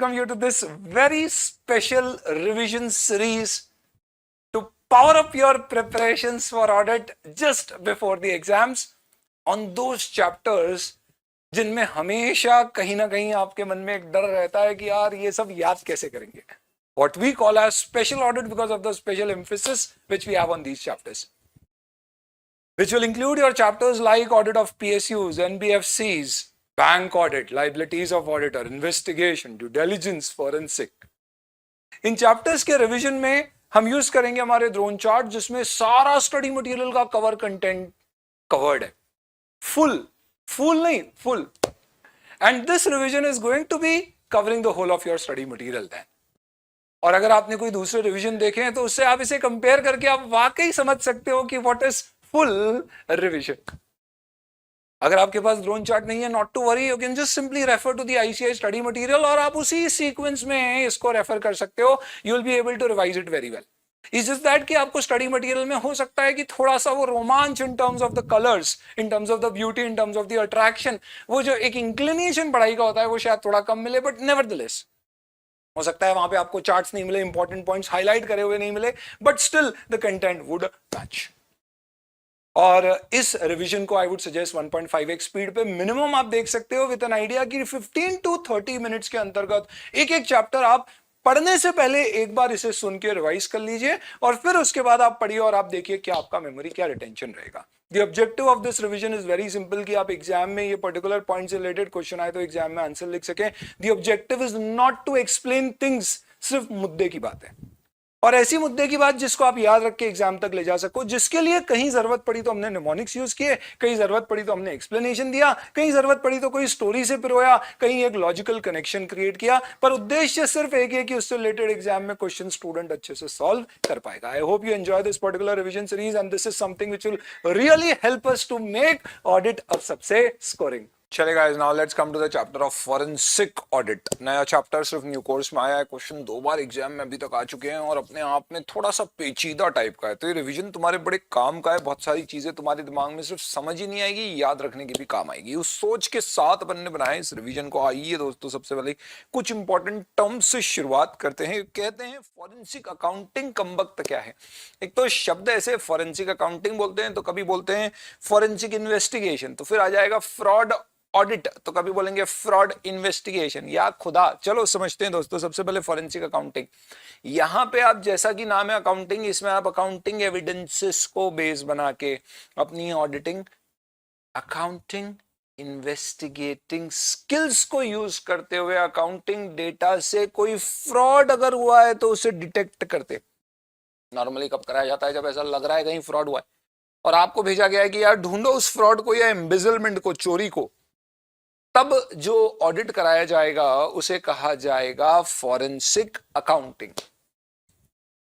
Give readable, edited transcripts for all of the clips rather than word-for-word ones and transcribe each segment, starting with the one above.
welcome you to this very special revision series to power up your preparations for audit just before the exams on those chapters जिनमें हमेशा कहीं ना कहीं आपके मन में एक डर रहता है कि यार ये सब याद कैसे करेंगे. What we call as special audit because of the special emphasis which we have on these chapters, which will include your chapters like audit of PSUs, NBFCs, bank audit, liabilities of auditor, investigation, due diligence, forensic. इन chapters के revision में हम use करेंगे हमारे drone chart जिसमें सारा study material का cover content covered है. फुल नहीं, full. And this revision is going to be covering the whole of your study material then. और अगर आपने कोई दूसरे रिवीजन देखे हैं तो उससे आप इसे कंपेयर करके आप वाकई समझ सकते हो कि व्हाट इज फुल रिवीजन. अगर आपके पास ड्रोन चार्ट नहीं है, not to worry, you can just simply refer to the ICI study material और आप उसी सीक्वेंस में इसको रेफर कर सकते हो. You will be able to revise it very well. It's just that कि आपको स्टडी मटेरियल में हो सकता है कि थोड़ा सा वो रोमांच इन terms of the colours, in terms of the beauty, in terms of the attraction, वो जो एक इंक्लिनेशन पढ़ाई का होता है वो शायद थोड़ा कम मिले. बट नेवरदलेस हो सकता है वहां पे आपको चार्ट्स नहीं मिले, इंपॉर्टेंट पॉइंट्स हाईलाइट करे हुए नहीं मिले, but still the content would match. और इस रिवीजन को I would suggest 1.5x speed पे मिनिमम आप देख सकते हो विद एन आइडिया कि 15 to 30 मिनट्स के अंतर्गत एक एक चैप्टर आप पढ़ने से पहले एक बार इसे सुन के रिवाइज कर लीजिए और फिर उसके बाद आप पढ़िए और आप देखिए क्या आपका मेमोरी, क्या रिटेंशन रहेगा. The objective of this revision is very simple कि आप एग्जाम में ये पर्टिकुलर पॉइंट से रिलेटेड क्वेश्चन आए तो एग्जाम में आंसर लिख सकें. The objective is not to explain things, सिर्फ मुद्दे की बात है और ऐसी मुद्दे की बात जिसको आप याद रख के एग्जाम तक ले जा सको, जिसके लिए कहीं जरूरत पड़ी तो हमने निमोनिक्स यूज किए, कहीं जरूरत पड़ी तो हमने एक्सप्लेनेशन दिया, कहीं जरूरत पड़ी तो कोई स्टोरी से पिरोया, कहीं एक लॉजिकल कनेक्शन क्रिएट किया, पर उद्देश्य सिर्फ एक है कि उससे रिलेटेड एग्जाम में क्वेश्चन स्टूडेंट अच्छे से सॉल्व कर पाएगा. I hope you enjoy this particular revision series and this is something which will really help us to make audit अब सबसे स्कोरिंग. चले guys, now let's come to the chapter of forensic audit. नया chapter सिर्फ new course में आया है. Question 2 बार exam में अभी तक आ चुके हैं और अपने आप में थोड़ा सा पेचीदा टाइप का है. तो ये रिवीजन तुम्हारे बड़े काम का है. बहुत सारी चीजें तुम्हारे दिमाग में सिर्फ समझ ही नहीं आएगी, याद रखने की भी काम आएगी. उस सोच के साथ अपन ने बनाया इस रिवीजन को. आइए दोस्तों, सबसे पहले कुछ इंपॉर्टेंट टर्म्स से शुरुआत करते हैं. कहते हैं फॉरेंसिक अकाउंटिंग कमबख्त क्या है. एक तो शब्द ऐसे फॉरेंसिक अकाउंटिंग बोलते हैं, तो कभी बोलते हैं फॉरेंसिक इन्वेस्टिगेशन, तो फिर आ जाएगा फ्रॉड ऑडिट, तो कभी बोलेंगे फ्रॉड इन्वेस्टिगेशन या खुदा. चलो समझते हैं दोस्तों. सबसे पहले फॉरेंसिक अकाउंटिंग. यहां पे आप जैसा कि नाम है अकाउंटिंग, इसमें आप अकाउंटिंग एविडेंसेस को बेस बना के अपनी ऑडिटिंग, अकाउंटिंग इन्वेस्टिगेटिंग स्किल्स को यूज करते हुए अकाउंटिंग डेटा से कोई फ्रॉड अगर हुआ है तो उसे डिटेक्ट करते. नॉर्मली कब कराया जाता है? जब ऐसा लग रहा है कहीं फ्रॉड हुआ है और आपको भेजा गया है कि यार ढूंढो उस फ्रॉड को या एम्बिजलमेंट को, चोरी को. तब जो ऑडिट कराया जाएगा उसे कहा जाएगा फॉरेंसिक अकाउंटिंग.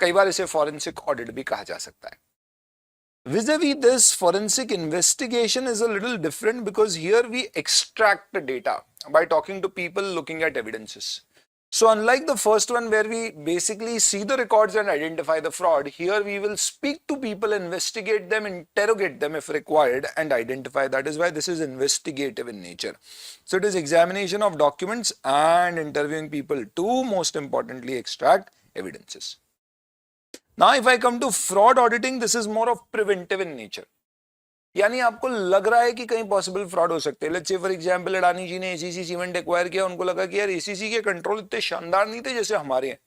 कई बार इसे फॉरेंसिक ऑडिट भी कहा जा सकता है. Vis-a-vis this, forensic investigation is a little different because here we extract the data by talking to people, looking at evidences. So unlike the first one where we basically see the records and identify the fraud, here we will speak to people, investigate them, interrogate them if required and identify. That is why this is investigative in nature. So it is examination of documents and interviewing people to, most importantly, extract evidences. Now if I come to fraud auditing, this is more of preventive in nature. यानी आपको लग रहा है कि कहीं possible fraud हो सकते हैं. Let's say for example Adani जी ने एसीसी सीमेंट एक्वायर किया, उनको लगा कि यार एसीसी के कंट्रोल इतने शानदार नहीं थे जैसे हमारे हैं.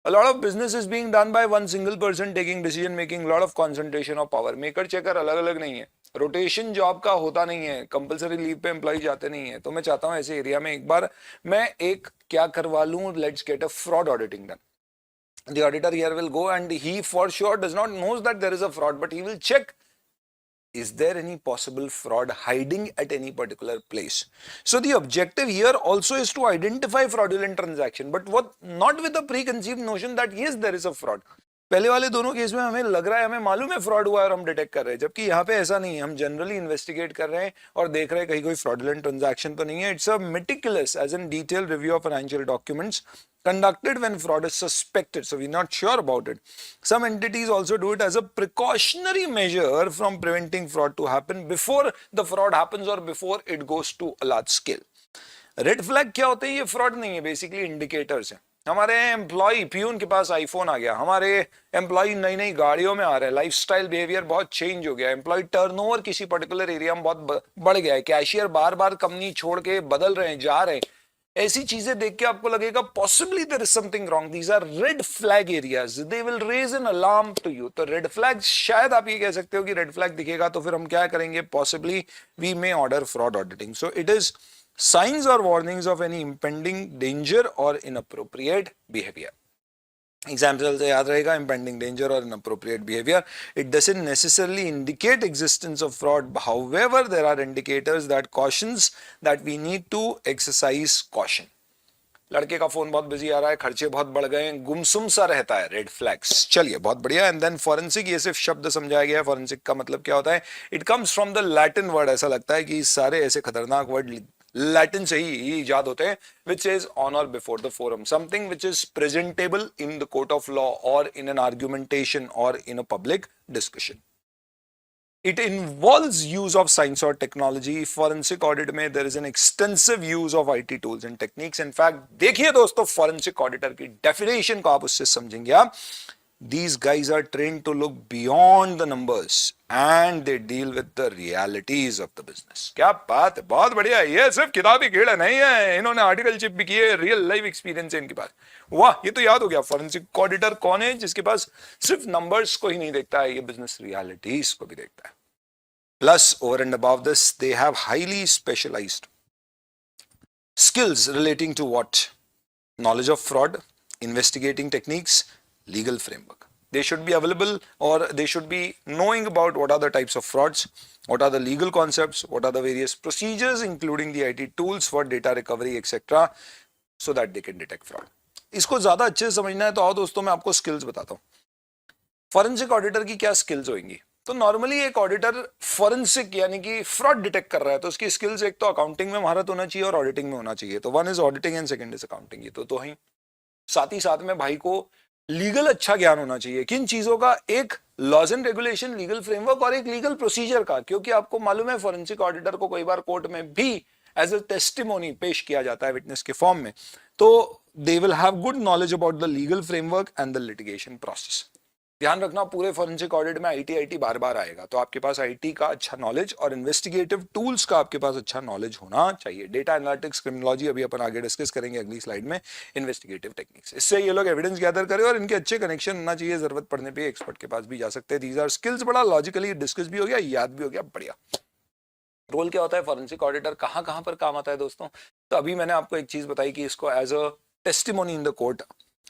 A lot of business is being done by one single person taking decision making, lot of concentration of power. Maker checker अलग अलग नहीं है, रोटेशन जॉब का होता नहीं है, कंपलसरी लीव पे एम्प्लॉय जाते नहीं है. तो मैं चाहता हूं ऐसे एरिया में एक बार मैं एक क्या करवा लूं, let's get a fraud auditing done. The auditor here will go and he for sure does not knows that there is a fraud, but he will check, is there any possible fraud hiding at any particular place. So the objective here also is to identify fraudulent transaction, but what not with a preconceived notion that yes there is a fraud. पहले वाले दोनों case में हमें लग रहा है, हमें मालूम है फ्रॉड हुआ है और हम डिटेक्ट कर रहे हैं, जबकि यहाँ पे ऐसा नहीं है. हम जनरली इन्वेस्टिगेट कर रहे हैं और देख रहे हैं कहीं कोई फ्रॉडुलेंट ट्रांजैक्शन तो नहीं है. It's a meticulous as in detail review of financial documents conducted when fraud is suspected, so we're not sure about it. Some entities also do it as a precautionary measure from preventing fraud to happen before the fraud happens or before it goes to a large scale. Red flag क्या होते हैं? ये fraud नहीं है, basically indicators हैं। हमारे employ peon के पास iPhone आ गया, हमारे एम्प्लॉय नई नई गाड़ियों में आ रहे हैं, लाइफस्टाइल बिहेवियर बहुत चेंज हो गया, एम्प्लॉय टर्नओवर किसी पर्टिकुलर एरिया में बहुत बढ़ गया है, कैशियर बार बार कंपनी छोड़ के बदल रहे हैं, जा रहे हैं, ऐसी चीजें देख के आपको लगेगा possibly there is something wrong, these are red flag areas, they will raise an alarm to you. तो रेड फ्लैग, शायद आप ये कह सकते हो कि रेड फ्लैग दिखेगा तो फिर हम क्या करेंगे? Possibly we may order fraud auditing. So it is signs or warnings of any impending danger or inappropriate behavior. Example से याद रहेगा, impending danger or inappropriate behavior. It doesn't necessarily indicate existence of fraud. However, there are indicators that cautions that we need to exercise caution. लड़के का phone बहुत busy आ रहा है, खर्चे बहुत बढ़ गए हैं, गुमसुम सा रहता है, रेड फ्लैग्स। चलिए बहुत बढ़िया। एंड देन फॉरेंसिक, ये सिर्फ शब्द समझाया गया है। फॉरेंसिक का मतलब क्या होता है? It comes from the Latin word, ऐसा लगता है कि सारे ऐसे खतरनाक वर्ड लैटिन से ही इजाद होते हैं, which is on or before the forum, something which is presentable in the court of law or in an argumentation or in a public discussion. It involves use of science or technology. Forensic audit में there is an extensive use of IT tools and techniques. In fact, देखिए दोस्तों, forensic auditor की definition को आप उससे समझेंगे आप। These guys are trained to look beyond the numbers and they deal with the realities of the business. क्या बात है, बहुत बढ़िया। ये सिर्फ किताबी कीड़ा नहीं है, इन्होंने आर्टिकल चिप भी किए, रियल लाइफ एक्सपीरियंस है इनके पास। वाह, ये तो याद हो गया। फॉरेंसिक ऑडिटर कौन है? जिसके पास सिर्फ नंबर्स को ही नहीं देखता है, ये बिजनेस रियलिटीज को भी देखता है। Plus, over and above this, they have highly specialized skills relating to what? Knowledge of fraud, investigating techniques, legal framework. They should be available, or they should be knowing about what are the types of frauds, what are the legal concepts, what are the various procedures, including the IT tools for data recovery, etc., so that they can detect fraud. इसको ज्यादा अच्छे से समझना है तो आओ दोस्तों, मैं आपको स्किल्स बताता हूँ। फॉरेंसिक ऑडिटर की क्या स्किल्स होंगी? तो नॉर्मली एक ऑडिटर फॉरेंसिक यानी कि फ्रॉड डिटेक्ट कर रहा है, तो उसकी स्किल्स एक तो अकाउंटिंग में महारत होना चाहिए और ऑडिटिंग में होना चाहिए। तो one is auditing and second is accounting. ये तो ही साथ ही साथ में भाई को लीगल अच्छा ज्ञान होना चाहिए। किन चीजों का? एक laws and regulation, legal framework, और एक लीगल प्रोसीजर का। क्योंकि आपको मालूम है फॉरेंसिक ऑडिटर को कई बार कोर्ट में भी एज ए टेस्टिमोनी पेश किया जाता है विटनेस के फॉर्म में। तो they will have good knowledge about the legal framework and the litigation process. ध्यान रखना, पूरे फॉरेंसिक ऑडिट में आईटी बार बार आएगा, तो आपके पास आईटी का अच्छा नॉलेज और इन्वेस्टिगेटिव टूल्स का आपके पास अच्छा नॉलेज होना चाहिए। डेटा एनालिटिक्स, क्रिमिनोलॉजी अभी अपन आगे डिस्कस करेंगे अगली स्लाइड में, इन्वेस्टिगेटिव टेक्निक्स। इससे ये लोग एविडेंस गैदर करें और इनके अच्छे कनेक्शन होना चाहिए, जरूरत पड़ने पे एक्सपर्ट के पास भी जा सकते हैं। These are skills. बड़ा लॉजिकली डिस्कस भी हो गया, याद भी हो गया, बढ़िया। रोल क्या होता है फॉरेंसिक ऑडिटर, कहाँ कहाँ पर काम आता है दोस्तों? तो अभी मैंने आपको एक चीज बताई कि इसको as a testimony in the court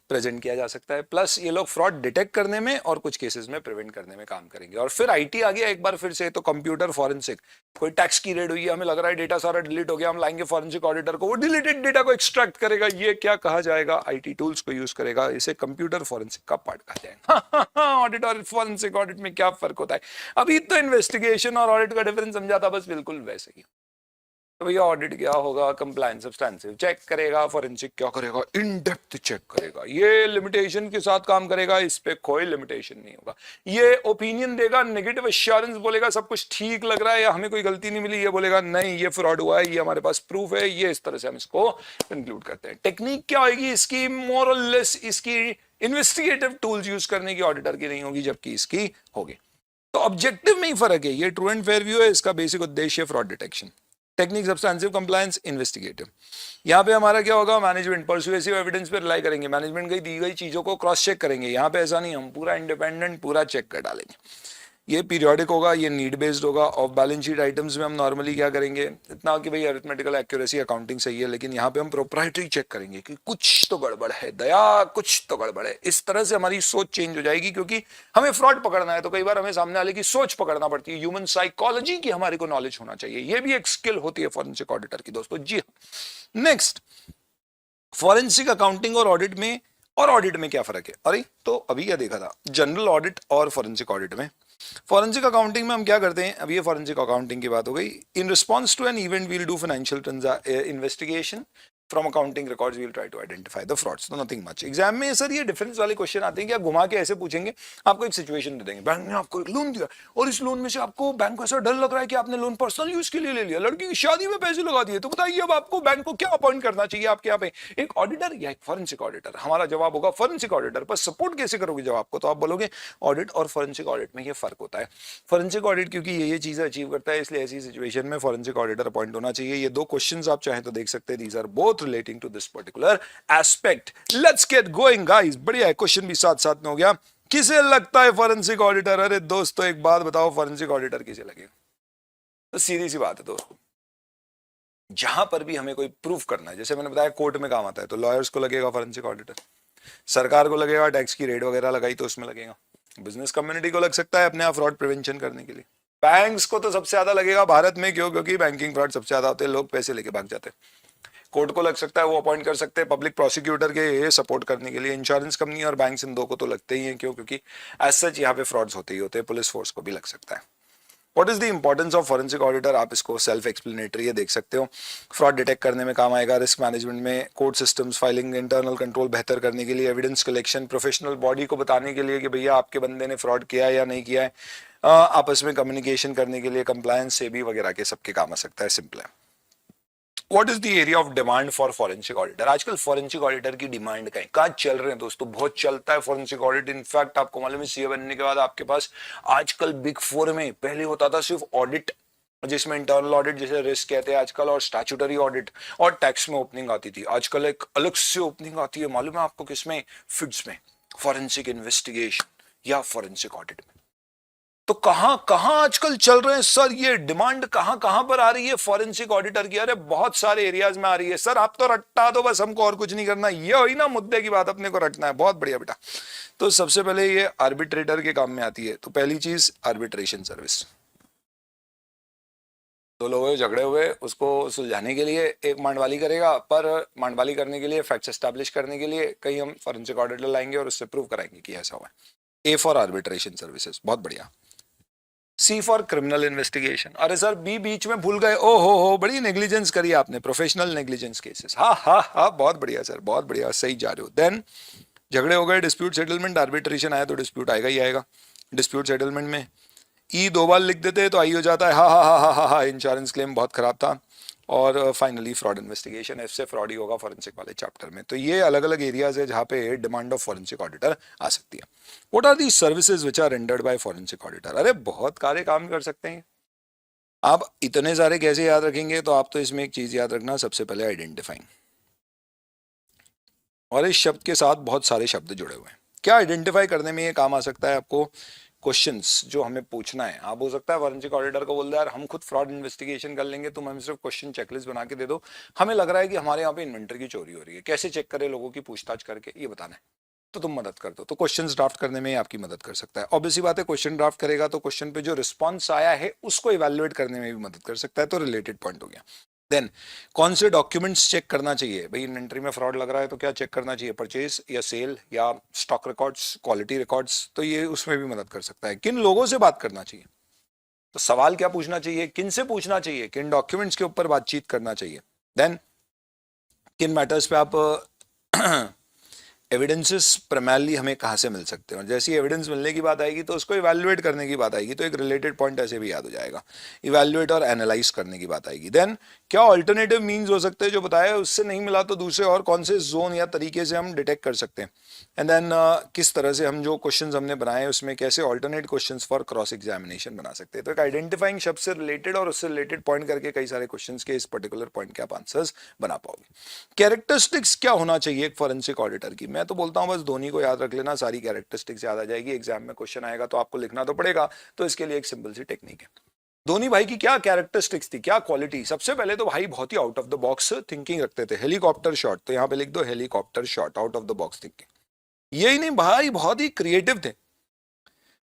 present किया जा सकता है। प्लस ये लोग फ्रॉड डिटेक्ट करने में और कुछ केसेस में प्रिवेंट करने में काम करेंगे। और फिर आईटी आ गया एक बार फिर से, तो कंप्यूटर फॉरेंसिक। कोई टैक्स की रेड हुई है, हमें लग रहा है डेटा सारा डिलीट हो गया, हम लाएंगे फॉरेंसिक ऑडिटर को, वो डिलीटेड डेटा को एक्सट्रैक्ट करेगा। ये क्या कहा जाएगा? आईटी टूल्स को यूज करेगा। इसे कंप्यूटर फॉरेंसिक का पार्ट कहा जाएगा। ऑडिट और फॉरेंसिक ऑडिट में क्या फर्क होता है? अभी तो इन्वेस्टिगेशन और ऑडिट का डिफरेंस समझा था, बस बिल्कुल वैसे ही। तो भैया ऑडिट क्या होगा? कंप्लायंस, सब्सटेंसिव चेक करेगा। फॉरेंसिक क्या करेगा? इन डेप्थ चेक करेगा। ये लिमिटेशन के साथ काम करेगा, इस पे कोई लिमिटेशन नहीं होगा। ये ओपिनियन देगा, नेगेटिव एश्योरेंस बोलेगा, सब कुछ ठीक लग रहा है या हमें कोई गलती नहीं मिली, ये बोलेगा नहीं ये फ्रॉड हुआ है, ये हमारे पास प्रूफ है, ये इस तरह से हम इसको कंक्लूड करते हैं। टेक्निक क्या होगी इसकी? मोर और लेस इसकी इन्वेस्टिगेटिव टूल्स यूज करने की ऑडिटर की नहीं होगी, जबकि इसकी होगी। तो ऑब्जेक्टिव में ही फर्क है। ये ट्रू एंड फेयर व्यू है, इसका बेसिक उद्देश्य fraud detection. Technique substantive, compliance, investigative. यहाँ पे हमारा क्या होगा? मैनेजमेंट परसुएसिव एविडेंस पे रिलाई करेंगे, मैनेजमेंट की दी गई चीजों को क्रॉस चेक करेंगे। यहाँ पे ऐसा नहीं, हम पूरा इंडिपेंडेंट पूरा चेक कर डालेंगे। ये पीरियोडिक होगा, ये नीड बेस्ड होगा। ऑफ बैलेंस शीट आइटम्स में हम नॉर्मली क्या करेंगे? इतना कि भाई अरिथमेटिकल एक्यूरेसी अकाउंटिंग सही है, लेकिन यहाँ पे हम प्रोप्राइटरी चेक करेंगे कि कुछ तो गड़बड़ है दया, कुछ तो गड़बड़ है। इस तरह से हमारी सोच चेंज हो जाएगी, क्योंकि हमें फ्रॉड पकड़ना है तो कई बार हमें सामने वाले की सोच पकड़ना पड़ती है। ह्यूमन साइकोलॉजी की हमारे को नॉलेज होना चाहिए, ये भी एक स्किल होती है फॉरेंसिक ऑडिटर की दोस्तों। जी हाँ। नेक्स्ट, फॉरेंसिक अकाउंटिंग और ऑडिट में क्या फर्क है? अरे तो अभी क्या देखा था, जनरल ऑडिट और फॉरेंसिक ऑडिट में। फॉरेंसिक अकाउंटिंग में हम क्या करते हैं? अभी ये फॉरेंसिक अकाउंटिंग की बात हो गई। In response to an event we'll do financial investigation from accounting records we will try to identify the frauds. तो नथिंग मच। एग्जाम में सर ये डिफरेंस वाले क्वेश्चन आते हैं कि आप घुमा के ऐसे पूछेंगे, आपको एक सिचुएशन दे देंगे, बैंक ने आपको एक लोन दिया और इस लोन में से आपको बैंक को ऐसा डर लग रहा है कि आपने लोन पर्सनल यूज के लिए ले लिया, लड़की की शादी में पैसे लगा दिए, तो बताइए अब आपको बैंक को क्या अपॉइंट करना चाहिए आपके यहाँ पे, एक ऑडिटर या एक फॉरेंसिक ऑडिटर? हमारा जवाब होगा फॉरेंसिक ऑडिटर। पर सपोर्ट कैसे करोगे जवाब को? तो आप बोलोगे ऑडिट और फॉरेंसिक ऑडिट में ये फर्क होता है। फॉरेंसिक ऑडिट क्योंकि ये चीजें अचीव करता है, इसलिए ऐसी सिचुएशन में फॉरेंसिक ऑडिटर अपॉइंट होना चाहिए। ये दो क्वेश्चंस आप चाहें तो देख सकते हैं, these are both relating to this particular aspect. Let's get going guys. बढ़िया है, क्वेश्चन भी साथ साथ में हो गया। किसे लगता है फॉरेंसिक ऑडिटर? अरे दोस्तों एक बात बताओ, फॉरेंसिक ऑडिटर किसे लगेगा? तो सीधी सी बात है दोस्तों, जहां पर भी हमें कोई प्रूफ करना है, जैसे मैंने बताया कोर्ट में काम आता है तो लॉयर्स को लगेगा फॉरेंसिक ऑडिटर, सरकार को लगेगा टैक्स की रेड वगैरह लगाई तो उसमें लगेगा, बिजनेस कम्युनिटी को लग सकता है अपने आप फ्रॉड प्रिवेंशन करने के लिए, बैंक्स को तो सबसे ज्यादा लगेगा भारत में, क्यों? क्योंकि बैंकिंग फ्रॉड सबसे ज्यादा होते हैं, लोग पैसे लेके भाग जाते हैं। कोर्ट को लग सकता है, वो अपॉइंट कर सकते हैं पब्लिक प्रोसिक्यूटर के सपोर्ट करने के लिए। इंश्योरेंस कंपनी और बैंक्स इन दो को तो लगते ही हैं, क्यों? क्योंकि एज सच यहाँ पे फ्रॉड्स होते ही होते हैं। पुलिस फोर्स को भी लग सकता है। What is the importance of forensic auditor? आप इसको सेल्फ एक्सप्लेनेटरी है, देख सकते हो। फ्रॉड डिटेक्ट करने में काम आएगा, रिस्क मैनेजमेंट में, court systems, filing, internal control बेहतर करने के लिए, एविडेंस कलेक्शन, प्रोफेशनल बॉडी को बताने के लिए कि भैया आपके बंदे ने फ्रॉड किया है या नहीं किया है, आपस में कम्युनिकेशन करने के लिए, कंप्लायंस से भी वगैरह के सबके काम आ सकता है। सिंपल है। What is the area of demand for forensic auditor? आजकल फॉरेंसिक ऑडिटर की डिमांड कहाँ चल रहे हैं दोस्तों? बहुत चलता है फॉरेंसिक ऑडिट। इनफैक्ट आपको मालूम है सीए बनने के बाद आपके पास आजकल बिग फोर में पहले होता था सिर्फ ऑडिट, जिसमें इंटरनल ऑडिट जिसे रिस्क कहते हैं आजकल, और स्टैट्यूटरी ऑडिट और टैक्स में ओपनिंग आती थी। आजकल एक अलग से ओपनिंग आती है, मालूम है आपको किसमें? फिट्स में, फॉरेंसिक इन्वेस्टिगेशन या फॉरेंसिक ऑडिट में। तो कहां कहां आजकल चल रहे हैं सर ये डिमांड? कहां कहां पर आ रही है फॉरेंसिक ऑडिटर की? अरे बहुत सारे एरियाज में आ रही है सर। आप तो रट्टा दो बस, हमको और कुछ नहीं करना। ये हुई ना मुद्दे की बात, अपने को रटना है। बहुत बढ़िया बेटा। तो सबसे पहले ये आर्बिट्रेटर के काम में आती है। तो पहली चीज आर्बिट्रेशन सर्विस। दो लोग झगड़े हुए, उसको सुलझाने के लिए एक मांडवाली करेगा, पर मांडवाली करने के लिए, फैक्ट्स एस्टैब्लिश करने के लिए कहीं हम फॉरेंसिक ऑडिटर लाएंगे और उससे प्रूव कराएंगे कि ऐसा हुआ है। ए फॉर आर्बिट्रेशन सर्विसेज, बहुत बढ़िया। सी फॉर क्रिमिनल इन्वेस्टिगेशन। अरे सर बी बीच में भूल गए, ओ हो बड़ी नेग्लिजेंस करी आपने, प्रोफेशनल नेग्लिजेंस केसेस। हाँ हाँ हाँ, बहुत बढ़िया सर, बहुत बढ़िया, सही जा रहे हो। देन झगड़े हो गए, डिस्प्यूट सेटलमेंट, आर्बिट्रेशन आया तो डिस्प्यूट आएगा ही आएगा। डिस्प्यूट सेटलमेंट में ई दो बार लिख देते तो आई हो जाता है, हा हा हा हा हा, इंश्योरेंस क्लेम बहुत खराब था। और फाइनली फ्रॉड इन्वेस्टिगेशन, ऐसे फ्रॉड ही होगा फॉरेंसिक वाले चैप्टर में। तो ये अलग अलग एरियाज है जहाँ पे डिमांड ऑफ फॉरेंसिक ऑडिटर आ सकती है। What are the services which are rendered by forensic auditor? अरे बहुत सारे काम कर सकते हैं आप। इतने सारे कैसे याद रखेंगे? तो आप तो इसमें एक चीज याद रखना, सबसे पहले आइडेंटिफाइंग। और इस शब्द के साथ बहुत सारे शब्द जुड़े हुए हैं। क्या आइडेंटिफाई करने में ये काम आ सकता है आपको? क्वेश्चंस जो हमें पूछना है। आप हो सकता है फॉरेंसिक ऑडिटर को बोल दो यार हम खुद फ्रॉड इन्वेस्टिगेशन कर लेंगे, तुम हमें सिर्फ क्वेश्चन चेकलिस्ट बना के दे दो, हमें लग रहा है कि हमारे यहाँ पे इन्वेंटरी की चोरी हो रही है, कैसे चेक करें लोगों की पूछताछ करके, ये बताना है, तो तुम मदद कर दो। तो क्वेश्चंस ड्राफ्ट करने में आपकी मदद कर सकता है। ऑब्वियसली बात है, क्वेश्चन ड्राफ्ट करेगा तो क्वेश्चन पे जो रिस्पॉन्स आया है उसको इवेल्युएट करने में भी मदद कर सकता है। तो रिलेटेड पॉइंट हो गया। देन कौन से डॉक्यूमेंट्स चेक करना चाहिए? भाई इन्वेंटरी में फ्रॉड लग रहा है तो क्या चेक करना चाहिए? परचेज या सेल या स्टॉक रिकॉर्ड्स, क्वालिटी रिकॉर्ड्स, तो ये उसमें भी मदद कर सकता है। किन लोगों से बात करना चाहिए? तो सवाल क्या पूछना चाहिए, किन से पूछना चाहिए, किन डॉक्यूमेंट्स के ऊपर बातचीत करना चाहिए। देन किन मैटर्स पे आप एविडेंसेस प्राइमरली हमें कहाँ से मिल सकते हैं, और जैसी एविडेंस मिलने की बात आएगी तो उसको इवैल्यूएट करने की बात आएगी, तो एक रिलेटेड पॉइंट ऐसे भी याद हो जाएगा, इवैल्यूएट और एनालाइज करने की बात आएगी। देन क्या ऑल्टरनेटिव मीन्स हो सकते हैं, जो बताया उससे नहीं मिला तो दूसरे और कौन से जोन या तरीके से हम डिटेक्ट कर सकते हैं। एंड देन किस तरह से हम जो क्वेश्चन हमने बनाए उसमें कैसे alternate question for cross examination बना सकते हैं। तो एक आइडेंटिफाइंग शब्द से रिलेटेड और उससे रिलेटेड पॉइंट करके कई सारे क्वेश्चन के इस पर्टिकुलर पॉइंट के आप आंसर्स बना पाओगे। कैरेक्टरिस्टिक्स क्या होना चाहिए एक फॉरेंसिक ऑडिटर की? मैं तो बोलता हूं बस धोनी को याद रख लेना, सारी कैरेक्टरिस्टिक्स याद आ जाएगी। एग्जाम में क्वेश्चन आएगा तो आपको लिखना तो पड़ेगा, तो इसके लिए एक सिंपल सी टेक्निक है। धोनी भाई की क्या कैरेक्टरिस्टिक्स थी, क्या क्वालिटी? सबसे पहले तो भाई बहुत ही out of the box thinking रखते थे। हेलीकॉप्टर शॉट, तो यहां पे लिख दो helicopter shot, out of the box thinking. यही नहीं भाई, बहुत ही क्रिएटिव थे।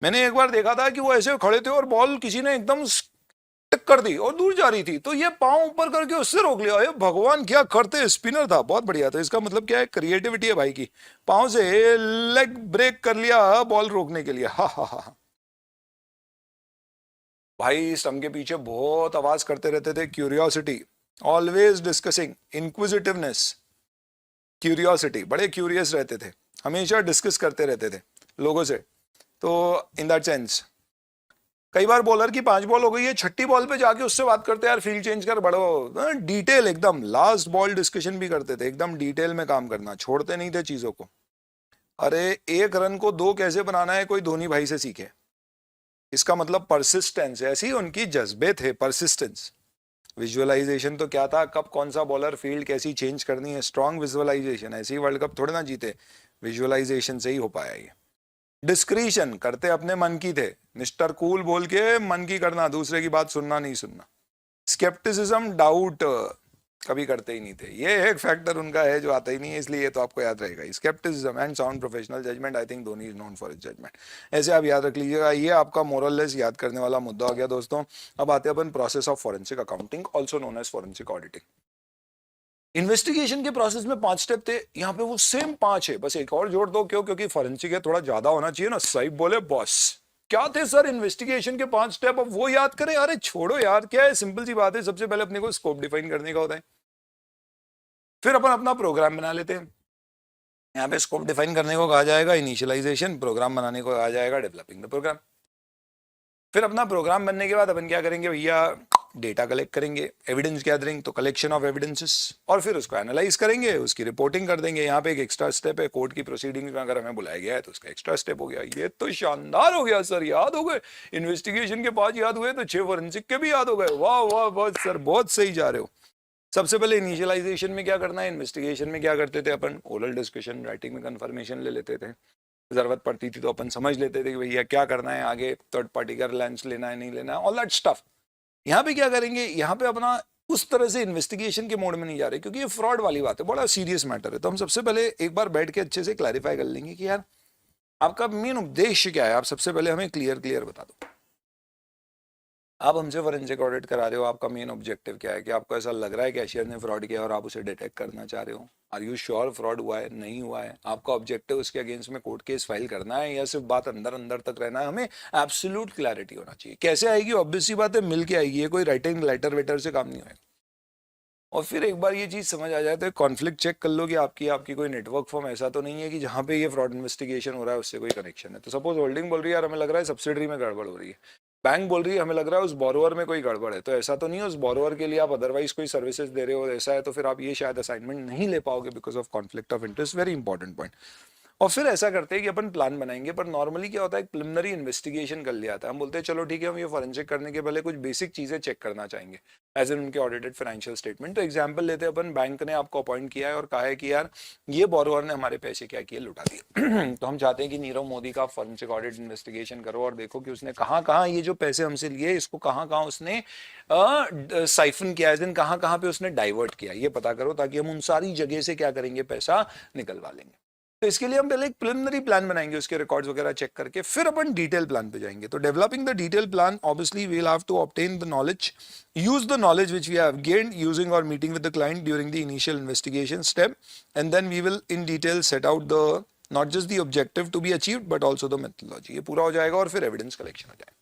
मैंने एक बार देखा था कि वो ऐसे खड़े थे और बॉल किसी ने एकदम कर दी और दूर जा रही थी, तो ये पांव ऊपर करके उससे रोक लिया। अरे भगवान क्या करते, स्पिनर था, बहुत बढ़िया। तो इसका मतलब क्या है, क्रिएटिविटी है भाई की। पांव से लेग ब्रेक कर लिया बॉल रोकने के लिए। हा हा हा। भाई स्टंप के पीछे बहुत आवाज करते रहते थे, curiosity. Always discussing, inquisitiveness, curiosity, बड़े क्यूरियस रहते थे, हमेशा डिस्कस करते रहते थे लोगों से। तो इन दैट सेंस कई बार बॉलर की 5 बॉल हो गई है, 6ठी बॉल पे जाके उससे बात करते हैं, यार फील्ड चेंज कर, बड़ो डिटेल एकदम, लास्ट बॉल डिस्कशन भी करते थे, एकदम डिटेल में काम करना, छोड़ते नहीं थे चीजों को। अरे 1 रन को 2 कैसे बनाना है कोई धोनी भाई से सीखे, इसका मतलब परसिस्टेंस, ऐसी उनकी जज्बे थे, परसिस्टेंस। विजुअलाइजेशन तो क्या था, कब कौन सा बॉलर फील्ड कैसी चेंज करनी है, स्ट्रॉन्ग विजुअलाइजेशन, ऐसे ही वर्ल्ड कप थोड़े ना जीते, विजुअलाइजेशन से ही हो पाया ये। डिस्क्रीशन करते अपने मन की थे, मिस्टर कूल बोल के मन की करना, दूसरे की बात सुनना नहीं सुनना। स्केप्टिसिज्म, डाउट कभी करते ही नहीं थे, ये एक फैक्टर उनका है जो आता ही नहीं है, इसलिए ये तो आपको याद रहेगा। Scepticism and sound professional judgement, I think Dhoni is known for his judgement. ऐसे आप याद रख लीजिएगा, ये आपका मोरलेस याद करने वाला मुद्दा हो गया दोस्तों। अब आते हैं अपन process of forensic accounting, also known as forensic auditing. Investigation के प्रोसेस में 5 स्टेप थे, यहाँ पे वो सेम 5 है, बस एक और जोड़ दो, क्यों, क्योंकि फॉरेंसिक है, थोड़ा ज्यादा होना चाहिए ना। साहिब बोले बॉस क्या थे सर इन्वेस्टिगेशन के 5 स्टेप, अब वो याद करें, अरे छोड़ो यार, क्या है, सिंपल सी बात है, सबसे पहले अपने को स्कोप डिफाइन करने का होता है, फिर अपन अपना प्रोग्राम बना लेते हैं। यहाँ पे स्कोप डिफाइन करने को कहा जाएगा इनिशियलाइजेशन, प्रोग्राम बनाने को कहा जाएगा डेवलपिंग द प्रोग्राम। फिर अपना प्रोग्राम बनने के बाद अपन क्या करेंगे भैया, डेटा कलेक्ट करेंगे, एविडेंस गैदरिंग, तो कलेक्शन ऑफ एविडेंसेस, और फिर उसको एनालाइज करेंगे, उसकी रिपोर्टिंग कर देंगे। यहाँ पे एक एक्स्ट्रा स्टेप है, कोर्ट की प्रोसीडिंग में अगर हमें बुलाया गया है तो उसका एक्स्ट्रा स्टेप हो गया। ये तो शानदार हो गया सर, याद हो गए, इन्वेस्टिगेशन के 5 याद हुए तो 6 फॉरेंसिक के भी याद हो गए, वाह वाह बहुत सर, बहुत सही जा रहे हो। सबसे पहले इनिशियलाइजेशन में क्या करना है, इन्वेस्टिगेशन में क्या करते थे अपन, ओरल डिस्कशन, राइटिंग में कंफर्मेशन ले लेते थे, जरूरत पड़ती थी तो अपन समझ लेते थे कि भैया क्या करना है आगे, थर्ड पार्टी का रिलायंस लेना है नहीं लेना है, ऑल दैट स्टफ। यहाँ पे क्या करेंगे, यहाँ पे अपना उस तरह से इन्वेस्टिगेशन के मोड में नहीं जा रहे, क्योंकि ये फ्रॉड वाली बात है, बड़ा सीरियस मैटर है। तो हम सबसे पहले एक बार बैठ के अच्छे से क्लैरिफाई कर लेंगे कि यार आपका मेन उद्देश्य क्या है, आप सबसे पहले हमें क्लियर बता दो। आप हमसे फॉरेंसिक ऑडिट करा रहे हो, आपका मेन ऑब्जेक्टिव क्या है, कि आपको ऐसा लग रहा है कैशियर ने फ्रॉड किया और आप उसे डिटेक्ट करना चाह रहे हो, आर यू श्योर फ्रॉड हुआ है नहीं हुआ है, आपका ऑब्जेक्टिव उसके अगेंस्ट में कोर्ट केस फाइल करना है या सिर्फ बात अंदर अंदर तक रहना है, हमें एब्सोल्यूट क्लैरिटी होना चाहिए। कैसे आएगी, ऑब्वियस सी बात है मिल के आएगी, ये कोई राइटिंग लेटर वेटर से काम नहीं होगा। और फिर एक बार ये चीज समझ आ जाए तो कॉन्फ्लिक्ट चेक कर लो कि आपकी कोई नेटवर्क फॉर्म ऐसा तो नहीं है कि जहां पे ये फ्रॉड इन्वेस्टिगेशन हो रहा है उससे कोई कनेक्शन है। तो सपोज होल्डिंग बोल रही है यार हमें लग रहा है सब्सिडरी में गड़बड़ हो रही है, बैंक बोल रही है हमें लग रहा है उस बोरोवर में कोई गड़बड़ है, तो ऐसा तो नहीं है उस बोरोवर के लिए आप अदरवाइज कोई सर्विसेज दे रहे हो, ऐसा है तो फिर आप ये शायद असाइनमेंट नहीं ले पाओगे because of conflict of interest, very important point. और फिर ऐसा करते हैं कि अपन प्लान बनाएंगे, पर नॉर्मली क्या होता है, एक प्रिलिमिनरी इन्वेस्टिगेशन कर लिया था, हम बोलते हैं चलो ठीक है हम ये फॉरेंसिक करने के पहले कुछ बेसिक चीजें चेक करना चाहेंगे, एज इन उनके ऑडिटेड फाइनेंशियल स्टेटमेंट। तो एग्जांपल लेते हैं अपन, बैंक ने आपको अपॉइंट किया है और कहा है कि यार ये बोरोवर ने हमारे पैसे क्या किए, लुटा दिए तो हम चाहते हैं कि नीरव मोदी का फॉरेंसिक ऑडिट इन्वेस्टिगेशन करो और देखो कि उसने कहाँ कहाँ ये जो पैसे हमसे लिए इसको कहाँ कहाँ उसने साइफन किया, एज इन कहाँ कहाँ पे उसने डाइवर्ट किया, ये पता करो, ताकि हम उन सारी जगह से क्या करेंगे, पैसा निकलवा लेंगे। तो इसके लिए हम पहले एक प्रिलिमिनरी प्लान बनाएंगे, उसके रिकॉर्ड्स वगैरह चेक करके फिर अपन डिटेल प्लान पे जाएंगे। तो developing the detail plan, obviously we will have to obtain the knowledge, use the knowledge which we have gained using और meeting with the client during the initial investigation step, and then we will in detail set out the not just the objective to be achieved but also the methodology. ये पूरा हो जाएगा और फिर evidence collection हो जाएगा।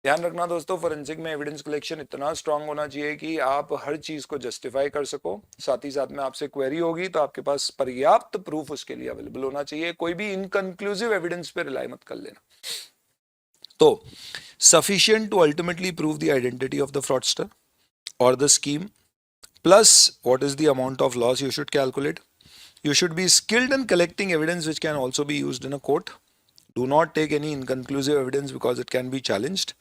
ध्यान रखना दोस्तों, फोरेंसिक में एविडेंस कलेक्शन इतना स्ट्रांग होना चाहिए कि आप हर चीज को जस्टिफाई कर सको, साथ ही साथ में आपसे क्वेरी होगी तो आपके पास पर्याप्त प्रूफ उसके लिए अवेलेबल होना चाहिए, कोई भी इनकंक्लूसिव एविडेंस पे रिलाई मत कर लेना। तो sufficient to ultimately prove the identity of the fraudster or the scheme, plus what is the amount of loss you should calculate. You should be skilled in collecting evidence which can also be used in a court. Do not take any inconclusive evidence because it can be challenged.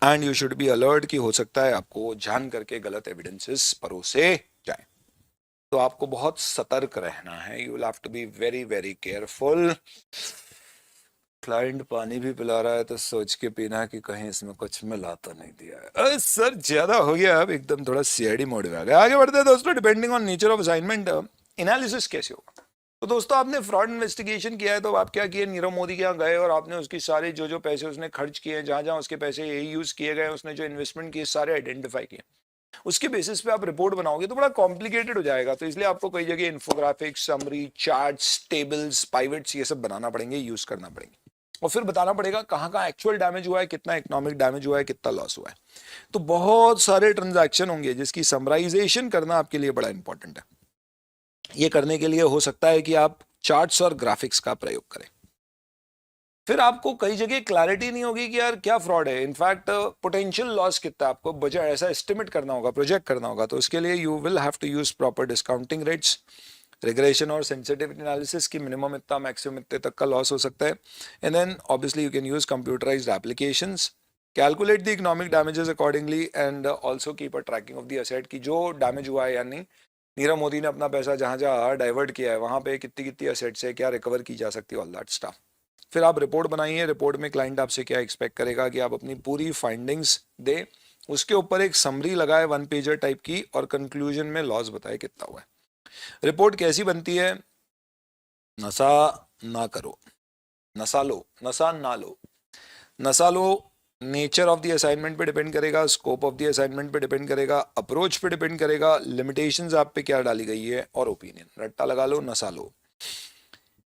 And you should be alert कि हो सकता है आपको जान करके गलत evidences परोसे जाए, तो आपको बहुत सतर्क रहना है। You will have to be very very careful. Client पानी भी पिला रहा है तो सोच के पीना कि कहीं इसमें कुछ मिला तो नहीं दिया है। अरे सर ज्यादा हो गया, अब एकदम थोड़ा सीआईडी मोड में आ गया। आगे बढ़ते हैं दोस्तों, depending on nature of assignment analysis कैसे होगा। तो दोस्तों आपने फ्रॉड इन्वेस्टिगेशन किया है तो आप क्या किए, नीरव मोदी के यहाँ गए और आपने उसकी सारे जो पैसे उसने खर्च किए, जहां जहां उसके पैसे यही यूज किए गए, उसने जो इन्वेस्टमेंट किए सारे आइडेंटिफाई किए, उसके बेसिस पे आप रिपोर्ट बनाओगे तो बड़ा कॉम्प्लिकेटेड हो जाएगा। तो इसलिए आपको कई जगह इन्फोग्राफिक्स, समरी, चार्ट्स, टेबल्स, पाइवेट्स ये सब बनाना पड़ेंगे, यूज करना पड़ेंगे। और फिर बताना पड़ेगा कहाँ कहाँ एक्चुअल डैमेज हुआ है, कितना इकोनॉमिक डैमेज हुआ है, कितना लॉस हुआ है। तो बहुत सारे ट्रांजैक्शन होंगे जिसकी समराइजेशन करना आपके लिए बड़ा इंपॉर्टेंट है। ये करने के लिए हो सकता है कि आप चार्ट्स और ग्राफिक्स का प्रयोग करें। फिर आपको कई जगह क्लैरिटी नहीं होगी कि यार क्या फ्रॉड है, इनफैक्ट पोटेंशियल लॉस कितना है, आपको बजट ऐसा एस्टिमेट करना होगा, प्रोजेक्ट करना होगा। तो इसके लिए you will have to use proper discounting rates, regression और सेंसिटिविटी एनालिसिस की मिनिमम इतना मैक्सिमम इतने तक का लॉस हो सकता है। And then obviously you can use computerised applications, calculate the economic damages accordingly and also keep a tracking of the asset की जो डैमेज हुआ है या नहीं। नीरव मोदी ने अपना पैसा जहां जहां डाइवर्ट किया है वहां पे कितनी कितनी एसेट्स है, क्या रिकवर की जा सकती है, ऑल दैट स्टफ। फिर आप रिपोर्ट बनाइए, रिपोर्ट में क्लाइंट आपसे क्या एक्सपेक्ट करेगा कि आप अपनी पूरी फाइंडिंग्स दें, उसके ऊपर एक समरी लगाए 1 पेजर टाइप की और कंक्लूजन में लॉस बताए कितना हुआ है। रिपोर्ट कैसी बनती है? नशा ना करो, नशा लो, नशा ना लो। नशा लो नेचर ऑफ द असाइनमेंट पे डिपेंड करेगा, स्कोप ऑफ द असाइनमेंट पे डिपेंड करेगा, अप्रोच पे डिपेंड करेगा, लिमिटेशंस आप पे क्या डाली गई है, और ओपिनियन। रट्टा लगा लो, नशा लो।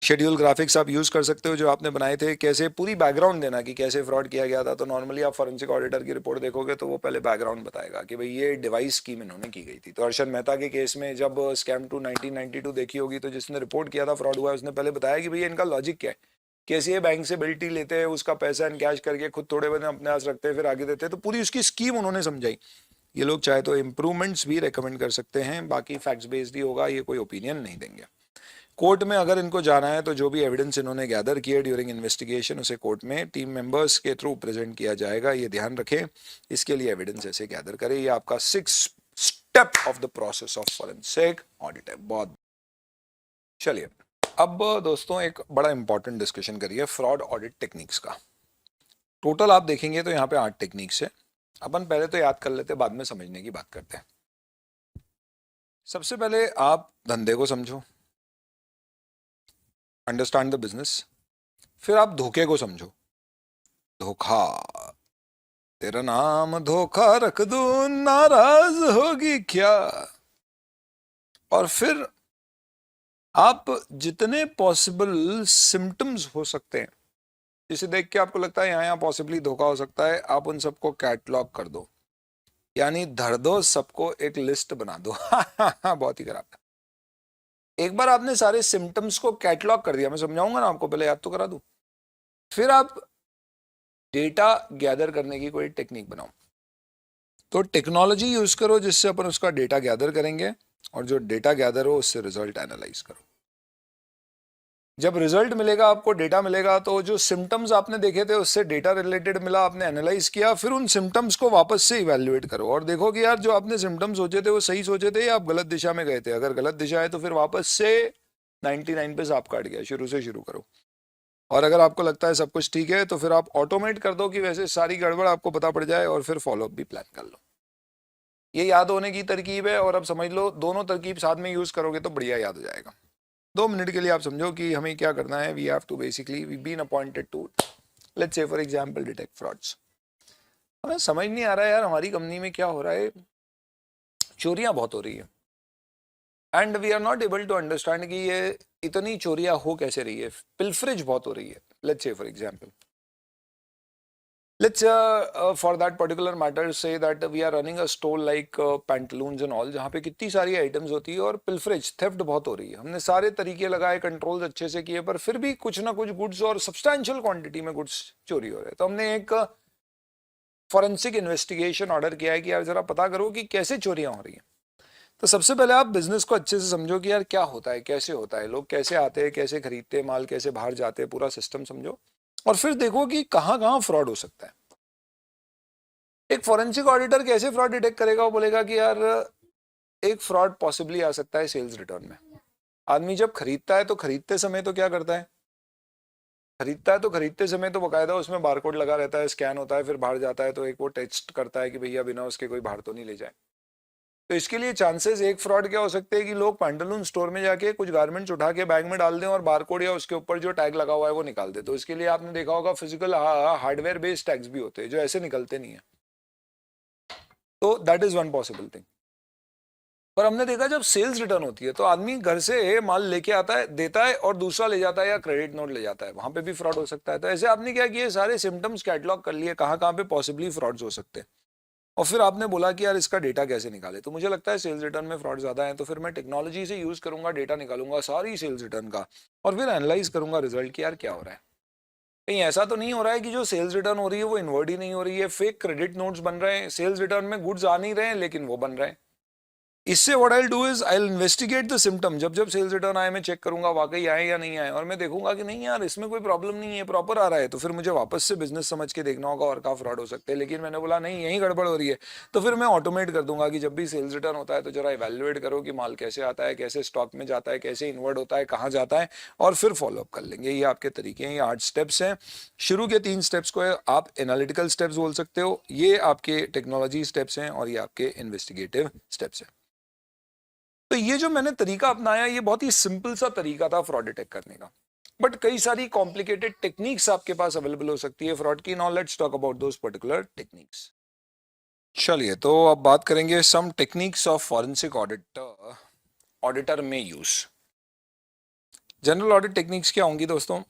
शेड्यूल ग्राफिक्स आप यूज कर सकते हो जो आपने बनाए थे, कैसे पूरी बैकग्राउंड देना कि कैसे फ्रॉड किया गया था। तो नॉर्मली आप फॉरेंसिक ऑडिटर की रिपोर्ट देखोगे तो वो पहले बैकग्राउंड बताएगा कि भाई ये डिवाइस स्कीम इन्होंने की गई थी। तो हर्षद मेहता के केस में जब स्कैम 1992 देखी होगी तो जिसने रिपोर्ट किया था फ्रॉड हुआ है उसने पहले बताया कि भैया इनका लॉजिक क्या है, कैसे ये बैंक से बिल्टी लेते हैं, उसका पैसा इनकैश करके खुद थोड़े बने अपने पास रखते हैं फिर आगे देते हैं। तो पूरी उसकी स्कीम उन्होंने समझाई। ये लोग चाहे तो इम्प्रूवमेंट्स भी रिकमेंड कर सकते हैं, बाकी फैक्ट्स बेस्ड ही होगा, ये कोई ओपिनियन नहीं देंगे। कोर्ट में अगर इनको जाना है तो जो भी एविडेंस इन्होंने गैदर किया ड्यूरिंग इन्वेस्टिगेशन उसे कोर्ट में टीम मेंबर्स के थ्रू प्रेजेंट किया जाएगा। ये ध्यान रखें, इसके लिए एविडेंस ऐसे गैदर करें। ये आपका 6 step of the process of forensic audit है। बहुत चलिए अब दोस्तों एक बड़ा इंपॉर्टेंट डिस्कशन करिए फ्रॉड ऑडिट टेक्निक्स का। टोटल आप देखेंगे तो यहाँ पे 8 टेक्निक्स है। अपन पहले तो याद कर लेते, बाद में समझने की बात करते हैं। सबसे पहले आप धंधे को समझो, अंडरस्टैंड द बिजनेस। फिर आप धोखे को समझो, धोखा, तेरा नाम धोखा रख दूं नाराज होगी क्या। और फिर आप जितने पॉसिबल सिम्टम्स हो सकते हैं जिसे देख के आपको लगता है यहाँ पॉसिबली धोखा हो सकता है, आप उन सबको कैटलॉग कर दो, यानी धर दो, सबको एक लिस्ट बना दो। बहुत ही खराब था। एक बार आपने सारे सिम्टम्स को कैटलॉग कर दिया, मैं समझाऊंगा ना आपको, पहले याद तो करा दूं। फिर आप डेटा गैदर करने की कोई टेक्निक बनाओ। तो टेक्नोलॉजी यूज करो जिससे अपन उसका डेटा गैदर करेंगे, और जो डेटा गैदर हो उससे रिजल्ट एनालाइज करो। जब रिजल्ट मिलेगा, आपको डेटा मिलेगा, तो जो सिम्टम्स आपने देखे थे उससे डेटा रिलेटेड मिला, आपने एनालाइज किया, फिर उन सिम्टम्स को वापस से इवैल्यूएट करो और देखो कि यार जो आपने सिम्टम्स सोचे थे वो सही सोचे थे या आप गलत दिशा में गए थे। अगर गलत दिशा है तो फिर वापस से 99 पे सांप काट गया, शुरू से शुरू करो। और अगर आपको लगता है सब कुछ ठीक है तो फिर आप ऑटोमेट कर दो कि वैसे सारी गड़बड़ आपको पता पड़ जाए, और फिर फॉलोअप भी प्लान कर लो। ये याद होने की तरकीब है, और अब समझ लो दोनों तरकीब साथ में यूज करोगे तो बढ़िया याद हो जाएगा। 2 मिनट के लिए आप समझो कि हमें क्या करना है। We have to basically we been appointed to, let's say for example, detect frauds. हमें समझ नहीं आ रहा है यार हमारी कंपनी में क्या हो रहा है, चोरियां बहुत हो रही है, and we are not able to understand कि ये इतनी चोरियां हो कैसे रही है, पिल्फरेज बहुत हो रही है। Let's say for example, let's for that particular matter say that we are running a store like pantaloons and all, जहाँ पे कितनी सारी आइटम्स होती है और पिल्फरेज, थेफ्ट बहुत हो रही है। हमने सारे तरीके लगाए, कंट्रोल्स अच्छे से किए, पर फिर भी कुछ ना कुछ गुड्स और सब्सटैंशियल क्वांटिटी में गुड्स चोरी हो रहे हैं। तो हमने एक फॉरेंसिक इन्वेस्टिगेशन ऑर्डर किया है कि यार जरा पता करो कि कैसे चोरियां हो रही हैं। तो सबसे पहले आप बिजनेस को अच्छे से समझो कि यार क्या होता है, कैसे होता है, लोग कैसे आते हैं, कैसे खरीदते हैं माल, कैसे बाहर जाते हैं, पूरा सिस्टम समझो, और फिर देखो कि कहाँ कहाँ फ्रॉड हो सकता है। एक फॉरेंसिक ऑडिटर कैसे फ्रॉड डिटेक्ट करेगा? वो बोलेगा कि यार एक फ्रॉड पॉसिबली आ सकता है सेल्स रिटर्न में। आदमी जब खरीदता है तो खरीदते समय तो क्या करता है, खरीदते समय तो बकायदा उसमें बारकोड लगा रहता है, स्कैन होता है, फिर बाहर जाता है तो एक वो टेस्ट करता है कि भैया बिना उसके कोई बाहर तो नहीं ले जाए। तो इसके लिए चांसेस एक फ्रॉड क्या हो सकते हैं कि लोग पैंटालून स्टोर में जाके कुछ गारमेंट्स उठा के बैग में डाल दें और बारकोड या उसके ऊपर जो टैग लगा हुआ है वो निकाल दे। तो इसके लिए आपने देखा होगा फिजिकल हार्डवेयर बेस्ड टैग्स भी होते हैं जो ऐसे निकलते नहीं है। तो that is one possible thing. पर हमने देखा जब सेल्स रिटर्न होती है तो आदमी घर से माल लेके आता है, देता है और दूसरा ले जाता है या क्रेडिट नोट ले जाता है, वहां पे भी फ्रॉड हो सकता है। तो ऐसे आपने क्या किया, सारे सिम्टम्स कैटलॉग कर लिए कहाँ कहाँ पे पॉसिबली फ्रॉड्स हो सकते हैं, और फिर आपने बोला कि यार इसका डेटा कैसे निकाले। तो मुझे लगता है सेल्स रिटर्न में फ्रॉड ज्यादा है, तो फिर मैं टेक्नोलॉजी से यूज करूंगा, डेटा निकालूंगा सारी सेल्स रिटर्न का और फिर एनालाइज करूंगा रिजल्ट कि यार क्या हो रहा है। कहीं ऐसा तो नहीं हो रहा है कि जो सेल्स रिटर्न हो रही है वो इनवर्ट ही नहीं हो रही है, फेक क्रेडिट नोट्स बन रहे हैं, सेल्स रिटर्न में गुड्स आ नहीं रहे हैं लेकिन वो बन रहे हैं। इससे what I will do is I will investigate the symptom. जब जब सेल्स रिटर्न आए मैं चेक करूंगा वाकई आए या नहीं आए, और मैं देखूंगा कि नहीं यार इसमें कोई प्रॉब्लम नहीं है, प्रॉपर आ रहा है, तो फिर मुझे वापस से बिजनेस समझ के देखना होगा और कहाँ फ्रॉड हो सकते हैं। लेकिन मैंने बोला नहीं यही गड़बड़ हो रही है, तो फिर मैं ऑटोमेट कर दूंगा कि जब भी सेल्स रिटर्न होता है तो जरा इवेल्युएट करो कि माल कैसे आता है, कैसे स्टॉक में जाता है, कैसे इन्वर्ट होता है, कहाँ जाता है, और फिर फॉलोअप कर लेंगे। ये आपके तरीके हैं, ये 8 स्टेप्स हैं। शुरू के 3 स्टेप्स को आप एनालिटिकल स्टेप्स बोल सकते हो, ये आपके टेक्नोलॉजी स्टेप्स हैं और ये आपके इन्वेस्टिगेटिव स्टेप्स हैं। तो ये जो मैंने तरीका अपनाया ये बहुत ही सिंपल सा तरीका था फ्रॉड डिटेक्ट करने का, बट कई सारी कॉम्प्लिकेटेड टेक्निक्स आपके पास अवेलेबल हो सकती है फ्रॉड की। Now let's talk about those particular techniques. चलिए, तो अब बात करेंगे some techniques of forensic auditor में यूज। जनरल ऑडिट टेक्निक्स क्या होंगी दोस्तों?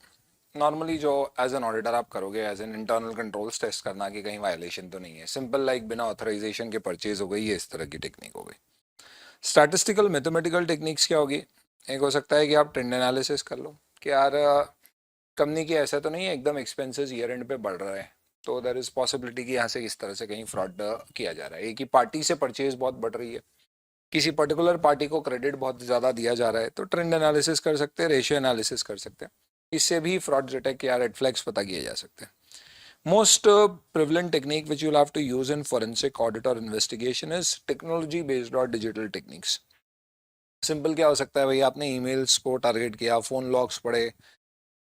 नॉर्मली जो एज एन ऑडिटर आप करोगे as an internal controls test करना कि कहीं वायलेशन तो नहीं है, सिंपल लाइक बिना ऑथराइजेशन के परचेज हो गई, ये इस तरह की टेक्निक हो गई। स्टैटिस्टिकल मैथमेटिकल टेक्निक्स क्या होगी? एक हो सकता है कि आप ट्रेंड एनालिसिस कर लो कि यार कंपनी की ऐसा तो नहीं है एकदम एक्सपेंसेस ईयर एंड पे बढ़ रहा है, तो देयर इज पॉसिबिलिटी कि यहाँ से इस तरह से कहीं फ्रॉड किया जा रहा है। एक ही पार्टी से परचेज बहुत बढ़ रही है, किसी पर्टिकुलर पार्टी को क्रेडिट बहुत ज़्यादा दिया जा रहा है, तो ट्रेंड एनालिसिस कर सकते हैं, रेशियो एनालिसिस कर सकते हैं, इससे भी फ्रॉड डिटेक्ट या रेड फ्लैग्स पता किए जा सकते हैं। Most prevalent technique which you'll have to use in forensic audit or investigation is technology based or digital techniques. Simple क्या हो सकता है भैया, आपने ईमेल्स को टारगेट किया, फोन लॉग्स पढ़े,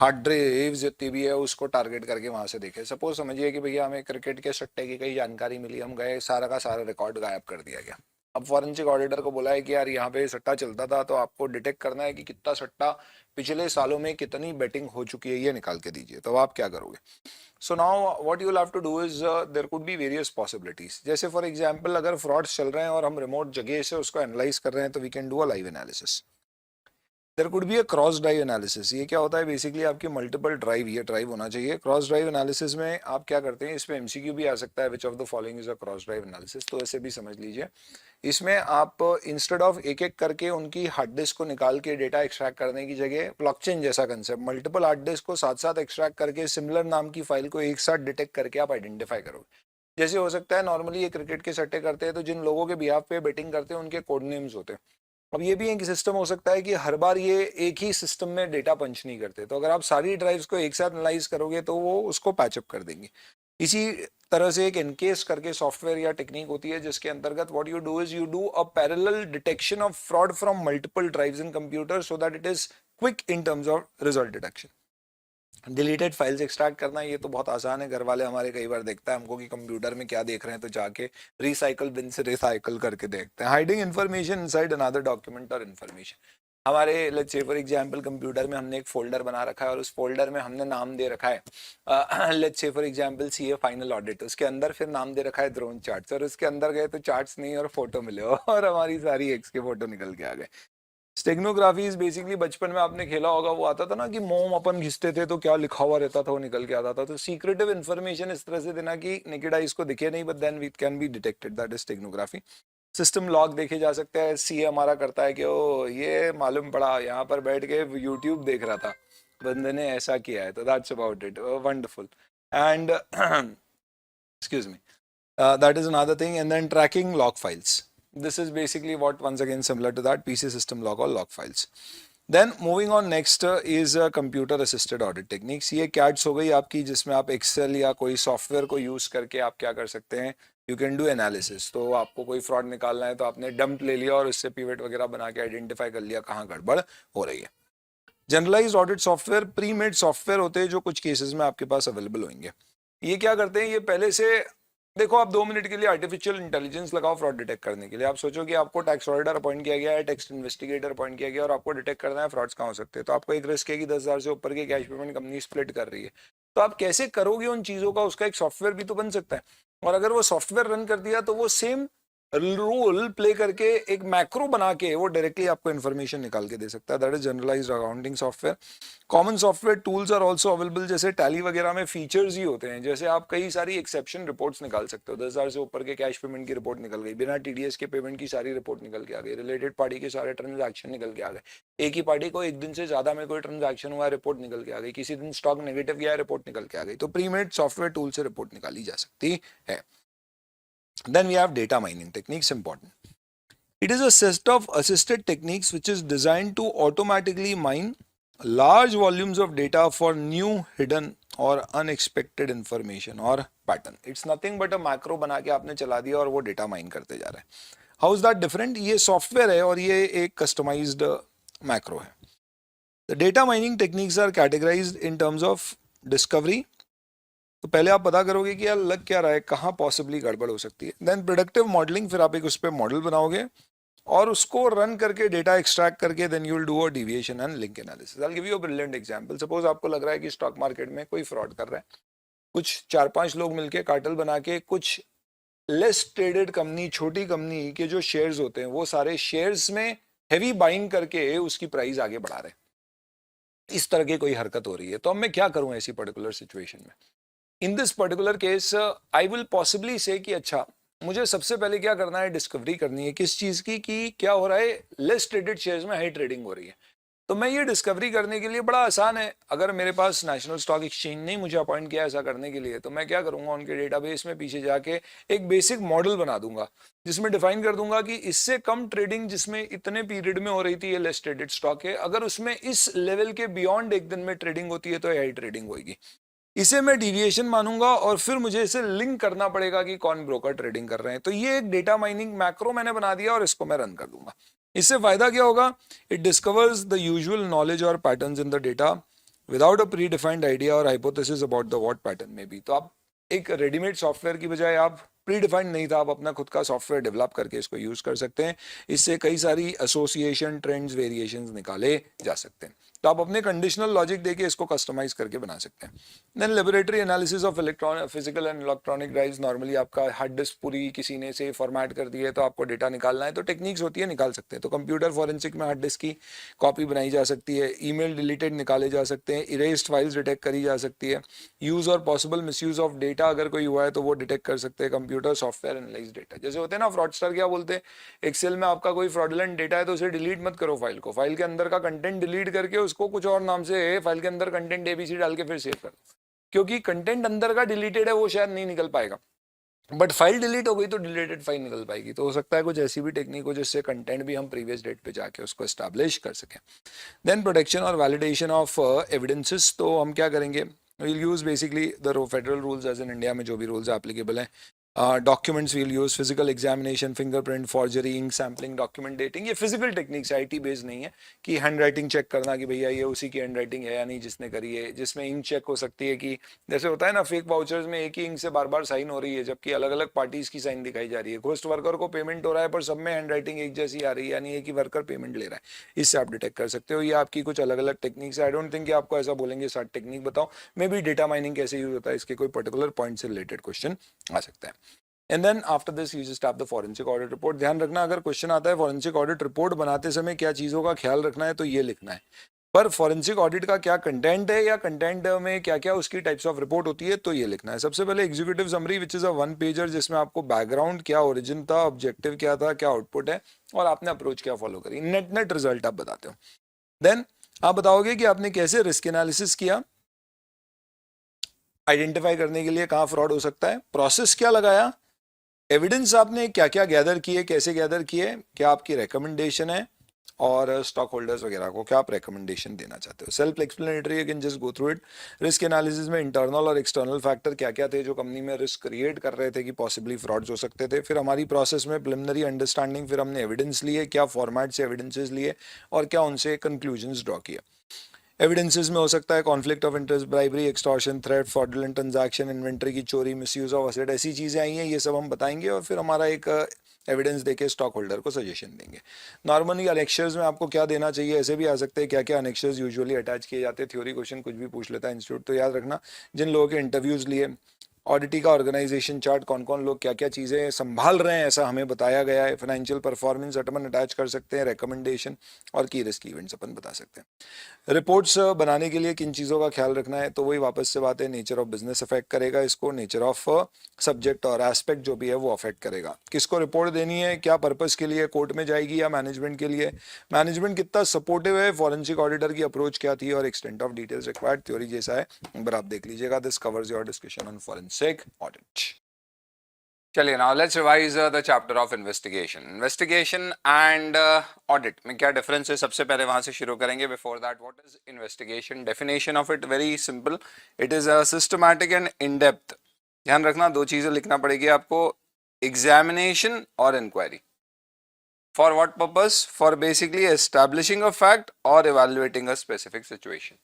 हार्ड ड्राइव्स जितनी भी है उसको टारगेट करके वहां से देखे। सपोज समझिए कि भैया हमें क्रिकेट के सट्टे की कई जानकारी मिली, हम गए, सारा का सारा रिकॉर्ड गायब कर दिया गया। अब फॉरेंसिक ऑडिटर को बोला है कि यार यहाँ पे सट्टा चलता था, तो आपको डिटेक्ट करना है कि कितना सट्टा पिछले सालों में कितनी बेटिंग हो चुकी है, ये निकाल के दीजिए। तो आप क्या करोगे? So now what you will have to do is there could be various possibilities. जैसे फॉर एग्जांपल अगर फ्रॉड्स चल रहे हैं और हम रिमोट जगह से उसको एनालाइज कर रहे हैं तो we can do a live analysis. There could be a cross drive analysis. ये क्या होता है? बेसिकली आपकी मल्टीपल ड्राइव, ये ड्राइव होना चाहिए। क्रॉस ड्राइव एनालिसिस में आप क्या करते हैं, इसमें एमसीक्यू भी आ सकता है, which of the following is a cross drive analysis, तो ऐसे भी समझ लीजिए। इसमें आप इंस्टेड ऑफ एक एक करके उनकी हार्ड डिस्क को निकाल के डेटा एक्सट्रैक्ट करने की जगह, ब्लॉकचेन जैसा कंसेप्ट, मल्टीपल हार्ड डिस्क को साथ साथ एक्सट्रैक्ट करके सिमिलर नाम की फाइल को एक साथ डिटेक्ट करके आप आइडेंटिफाई करोगे। जैसे हो सकता है नॉर्मली ये क्रिकेट के सट्टे करते हैं तो जिन लोगों के बिहाफ पे बेटिंग करते हैं उनके कोड नेम्स होते हैं। अब ये भी एक सिस्टम हो सकता है कि हर बार ये एक ही सिस्टम में डेटा पंच नहीं करते, तो अगर आप सारी ड्राइव्स को एक साथ एनालाइज करोगे तो वो उसको पैचअप कर देंगे। इसी तरह से एक इनकेस करके सॉफ्टवेयर या टेक्निक होती है जिसके अंतर्गत what you do is you do a parallel detection of fraud from multiple drives in computer so that it is quick in terms of result detection. Deleted files extract करना ये तो बहुत आसान है, घर वाले हमारे कई बार देखता है हमको कि कंप्यूटर में क्या देख रहे हैं तो जाके रिसाइकल बिन से रिसाइकल करके देखते हैं। Hiding information inside another document और इन्फॉर्मेशन, हमारे let's say for example computer में हमने एक फोल्डर बना रखा है और उस फोल्डर में हमने नाम दे रखा है let's say for example CA final audit, उसके अंदर फिर नाम दे रखा है ड्रोन चार्ट्स, और उसके अंदर गए तो चार्ट्स नहीं और फोटो मिले और हमारी सारी एक्स के फोटो निकल के आ गए। स्टेगनोग्राफी इज बेसिकली, बचपन में आपने खेला होगा, वो आता था ना कि मोम अपन घिसते थे तो क्या लिखा हुआ रहता था वो निकल के आता था। तो सीक्रेटिव इन्फॉर्मेशन इस तरह से देना कि नेकेड आईज को दिखे नहीं but then it can be detected, that is steganography. System log देखे जा सकते हैं, सीए हमारा करता है कि ओ ये मालूम पड़ा यहाँ पर बैठ के यूट्यूब देख रहा था, बंदे ने ऐसा किया है, तो that's about it, wonderful. And excuse me, that is another thing. And then tracking log files, this is basically what once again similar to that PC system log or log files. Then moving on next is computer assisted audit techniques. ये CADS हो गई आपकी, जिसमें आप Excel या कोई software को use करके आप क्या कर सकते हैं, यू कैन डू एनालिसिस। तो आपको कोई फ्रॉड निकालना है तो आपने डंप ले लिया और उससे पिवट वगैरह बना के आइडेंटिफाई कर लिया कहाँ गड़बड़ हो रही है। Generalise audit software pre made software होते हैं जो कुछ केसेस में आपके पास अवेलेबल होंगे। ये क्या करते हैं, ये पहले से देखो, आप 2 मिनट के लिए आर्टिफिशियल इंटेलिजेंस लगाओ फ्रॉड डिटेक्ट करने के लिए। आप सोचो कि आपको टैक्स ऑडिटर अपॉइंट किया गया है, टैक्स इन्वेस्टिगेटर अपॉइंट किया गया और आपको डिटेक्ट करना है फ्रॉड्स कहाँ हो सकते हैं। तो आपको एक रिस्क है कि 10,000 से ऊपर के कैश पेमेंट कंपनी स्प्लिट कर रही है, तो आप कैसे करोगे उन चीज़ों का, उसका एक सॉफ्टवेयर भी तो बन सकता है। और अगर वो सॉफ्टवेयर रन कर दिया तो वो सेम रोल प्ले करके एक मैक्रो बना के वो डायरेक्टली आपको इन्फॉर्मेशन निकाल के दे सकता है. That is generalized accounting software. Common software tools are also available. जैसे टैली वगैरह में फीचर्स ही होते हैं. जैसे आप कई सारी एक्सेप्शन रिपोर्ट्स निकाल सकते हो. 10,000 से ऊपर के कैश पेमेंट की रिपोर्ट निकल गई, बिना टीडीएस के पेमेंट की सारी रिपोर्ट निकल के आ गई, रिलेटेड पार्टी के सारे ट्रांजैक्शन निकल के आ गए, एक ही पार्टी को एक दिन से ज्यादा में कोई ट्रांजैक्शन हुआ, रिपोर्ट निकल के आ गई, किसी दिन स्टॉक नेगेटिव गया, रिपोर्ट निकल के आ गई. तो प्रीमेड सॉफ्टवेयर टूल से रिपोर्ट निकाली जा सकती है. Then we have data mining techniques. Important. It is a set of assisted techniques which is designed to automatically mine large volumes of data for new, hidden or unexpected information or pattern. It's nothing but a macro बना के आपने चला दिया और वो data mine करते जा रहे हैं. How is that different? ये software है और ये एक customized macro है. The data mining techniques are categorized in terms of discovery. तो पहले आप पता करोगे कि यार लग क्या रहा है, कहाँ पॉसिबली गड़बड़ हो सकती है. देन प्रोडक्टिव मॉडलिंग, फिर आप एक उस पर मॉडल बनाओगे और उसको रन करके डेटा एक्सट्रैक्ट करके then you will do a deviation and link analysis. I will give you a brilliant example. Suppose आपको लग रहा है कि स्टॉक मार्केट में कोई फ्रॉड कर रहा है, कुछ 4-5 लोग मिलके कार्टेल बना के कुछ लेस ट्रेडेड कंपनी, छोटी कंपनी के जो शेयर्स होते हैं वो सारे शेयर्स में हैवी बाइंग करके उसकी प्राइस आगे बढ़ा रहे हैं. इस तरह की कोई हरकत हो रही है. तो अब मैं क्या करूं ऐसी पर्टिकुलर सिचुएशन में? In this particular case I will possibly से कि अच्छा, मुझे सबसे पहले क्या करना है, डिस्कवरी करनी है किस चीज की, कि क्या हो रहा है, लेस ट्रेडेड शेयर्स में हाई ट्रेडिंग हो रही है. तो मैं ये डिस्कवरी करने के लिए बड़ा आसान है. अगर मेरे पास नेशनल स्टॉक एक्सचेंज ने मुझे अपॉइंट किया ऐसा करने के लिए, तो मैं क्या करूंगा, उनके डेटाबेस में पीछे जाके एक बेसिक मॉडल बना दूंगा जिसमें डिफाइन कर दूंगा कि इससे कम ट्रेडिंग जिसमें इतने पीरियड में हो रही थी ये लेस ट्रेडेड स्टॉक है, अगर उसमें इस लेवल के बियॉन्ड एक दिन में ट्रेडिंग होती है तो ये हाई ट्रेडिंग होगी. इसे मैं डिविएशन मानूंगा और फिर मुझे इसे लिंक करना पड़ेगा कि कौन ब्रोकर ट्रेडिंग कर रहे हैं. तो ये एक डेटा माइनिंग मैक्रो मैंने बना दिया और इसको मैं रन कर दूंगा. इससे फायदा क्या होगा? It discovers the usual knowledge और patterns in the data without a pre defined idea और hypothesis about the what pattern may be. तो आप एक रेडीमेड सॉफ्टवेयर की बजाय, आप प्री डिफाइंड नहीं था, आप अपना खुद का सॉफ्टवेयर डेवलप करके इसको यूज कर सकते हैं. इससे कई सारी एसोसिएशन, ट्रेंड्स, वेरिएशंस निकाले जा सकते हैं. तो आप अपने कंडीशनल लॉजिक देके इसको कस्टमाइज करके बना सकते हैं. Then laboratory analysis of electronic, physical and electronic drives. Normally आपका हार्ड डिस्क पूरी किसी ने से फॉर्मेट कर दी है तो आपको डेटा निकालना है, तो टेक्निक्स होती है, निकाल सकते हैं. तो कंप्यूटर फॉरेंसिक में हार्ड डिस्क की कॉपी बनाई जा सकती है, ईमेल डिलीटेड निकाले जा सकते हैं, इरेज्ड फाइल्स डिटेक्ट करी जा सकती है, यूज और पॉसिबल मिसयूज ऑफ डेटा अगर कोई हुआ है तो वो डिटेक्ट कर सकते हैं कंप्यूटर सॉफ्टवेयर एनालाइज डेटा. जैसे होते हैं ना फ्रॉडस्टर, क्या बोलते हैं, एक्सेल में आपका कोई फ्रॉडुलेंट डेटा है तो उसे डिलीट मत करो फाइल को, फाइल के अंदर का कंटेंट डिलीट करके उसको कुछ और नाम से फाइल के अंदर कंटेंट एबीसी डाल के फिर सेव कर दो, क्योंकि कंटेंट अंदर का डिलीटेड है वो शायद नहीं निकल पाएगा, बट फाइल डिलीट हो गई तो डिलीटेड फाइल निकल पाएगी. तो हो सकता है कुछ ऐसी भी टेक्निक हो जिससे कंटेंट भी हम प्रीवियस डेट पे जाके उसको एस्टैब्लिश कर सकें. देन प्रोटेक्शन और वैलिडेशन ऑफ एविडेंसेस. तो हम क्या करेंगे, we'll use basically the federal rules as in India में जो भी rules applicable हैं. Documents we'll use, physical examination, fingerprint, forgery, ink sampling, document dating. ये फिजिकल टेक्निक्स, आईटी बेस्ड नहीं है कि हैंड राइटिंग चेक करना कि भैया ये उसी की हैंड राइटिंग है या नहीं जिसने करी है. जिसमें इंक चेक हो सकती है कि जैसे होता है ना फेक वाउचर्स में एक ही इंक से बार बार साइन हो रही है जबकि अलग अलग पार्टीज की साइन दिखाई जा रही है. घोस्ट वर्कर को पेमेंट हो रहा है पर सब में हैंड राइटिंग एक जैसी आ रही है, यानी एक ही वर्कर पेमेंट ले रहा है. इससे आप डिटेक्ट कर सकते हो. ये आपकी कुछ अलग अलग टेक्निक्स है. आई डोंट थिंक कि आपको ऐसा बोलेंगे 60 टेक्निक बताओ. मे बी डेटा माइनिंग कैसे यूज होता है इसके कोई पर्टिकुलर पॉइंट से रिलेटेड क्वेश्चन आ सकता है. And then after this you just have the forensic audit report. ध्यान रखना अगर क्वेश्चन आता है फॉरेंसिक ऑडिट रिपोर्ट बनाते समय क्या चीज़ों का ख्याल रखना है तो ये लिखना है. पर फॉरेंसिक ऑडिट का क्या कंटेंट है या कंटेंट में क्या क्या उसकी टाइप्स ऑफ रिपोर्ट होती है तो ये लिखना है. सबसे पहले executive summary which is a 1 pager जिसमें आपको बैकग्राउंड, क्या ओरिजिन था, ऑब्जेक्टिव क्या था, क्या आउटपुट है और आपने अप्रोच क्या फॉलो करी, नेट नेट रिजल्ट आप बताते हो. देन आप बताओगे कि आपने कैसे रिस्क एनालिसिस किया, आइडेंटिफाई करने के लिए कहाँ फ्रॉड हो सकता है, प्रोसेस क्या लगाया, एविडेंस आपने क्या क्या गैदर किए, कैसे गैदर किए, क्या आपकी रिकमेंडेशन है और स्टॉक होल्डर्स वगैरह को क्या आप रिकमेंडेशन देना चाहते हो. Self explanatory, you can just go through it. Risk analysis में इंटरनल और एक्सटर्नल फैक्टर क्या क्या थे जो कंपनी में रिस्क क्रिएट कर रहे थे कि पॉसिबली फ्रॉड्स हो सकते थे. फिर हमारी प्रोसेस में प्रिलिमिनरी अंडरस्टैंडिंग, फिर हमने एविडेंस लिए, क्या फॉर्मेट से एविडेंसेस लिए और क्या उनसे कंक्लूजन्स ड्रॉ किए. एविडेंसेस में हो सकता है conflict of interest, bribery, extortion, threat, fraudulent transaction, inventory की चोरी, मिसयूज ऑफ एसेट, ऐसी चीज़ें आई हैं. ये सब हम बताएंगे और फिर हमारा एक एविडेंस देके स्टॉक होल्डर को सजेशन देंगे. नॉर्मली अनेक्शर्स में आपको क्या देना चाहिए, ऐसे भी आ सकते हैं क्या क्या अनेक्शर्स यूजुअली अटैच किए जाते हैं. थ्योरी क्वेश्चन कुछ भी पूछ लेता है इंस्टीट्यूट, तो याद रखना जिन लोगों के इंटरव्यूज़ लिए ऑडिटी का ऑर्गेनाइजेशन चार्ट, कौन कौन लोग क्या क्या चीज़ें संभाल रहे हैं ऐसा हमें बताया गया है। फाइनेंशियल परफॉर्मेंस अपन अटैच कर सकते हैं, रिकमेंडेशन और की रिस्क इवेंट्स अपन बता सकते हैं। रिपोर्ट्स बनाने के लिए किन चीज़ों का ख्याल रखना है, तो वही वापस से बात है, नेचर ऑफ बिजनेस अफेक्ट करेगा इसको, नेचर ऑफ सब्जेक्ट और एस्पेक्ट जो भी है वो अफेक्ट करेगा। किसको रिपोर्ट देनी है, क्या पर्पस के लिए, कोर्ट में जाएगी या मैनेजमेंट के लिए, मैनेजमेंट कितना सपोर्टिव है, फॉरेंसिक ऑडिटर की अप्रोच क्या थी और extent of details required, theory जैसा है एक बार आप देख लीजिएगा। This covers your discussion on forensic audit. चलिए now let's revise the chapter of investigation. Investigation and audit में क्या डिफरेंस है, सबसे पहले वहां से शुरू करेंगे। Before that, what is investigation? Definition of it very simple, it is a systematic and in depth. ध्यान रखना, दो चीजें लिखना पड़ेगी आपको, एग्जामिनेशन और inquiry. For what purpose? For basically establishing a fact और evaluating a specific situation.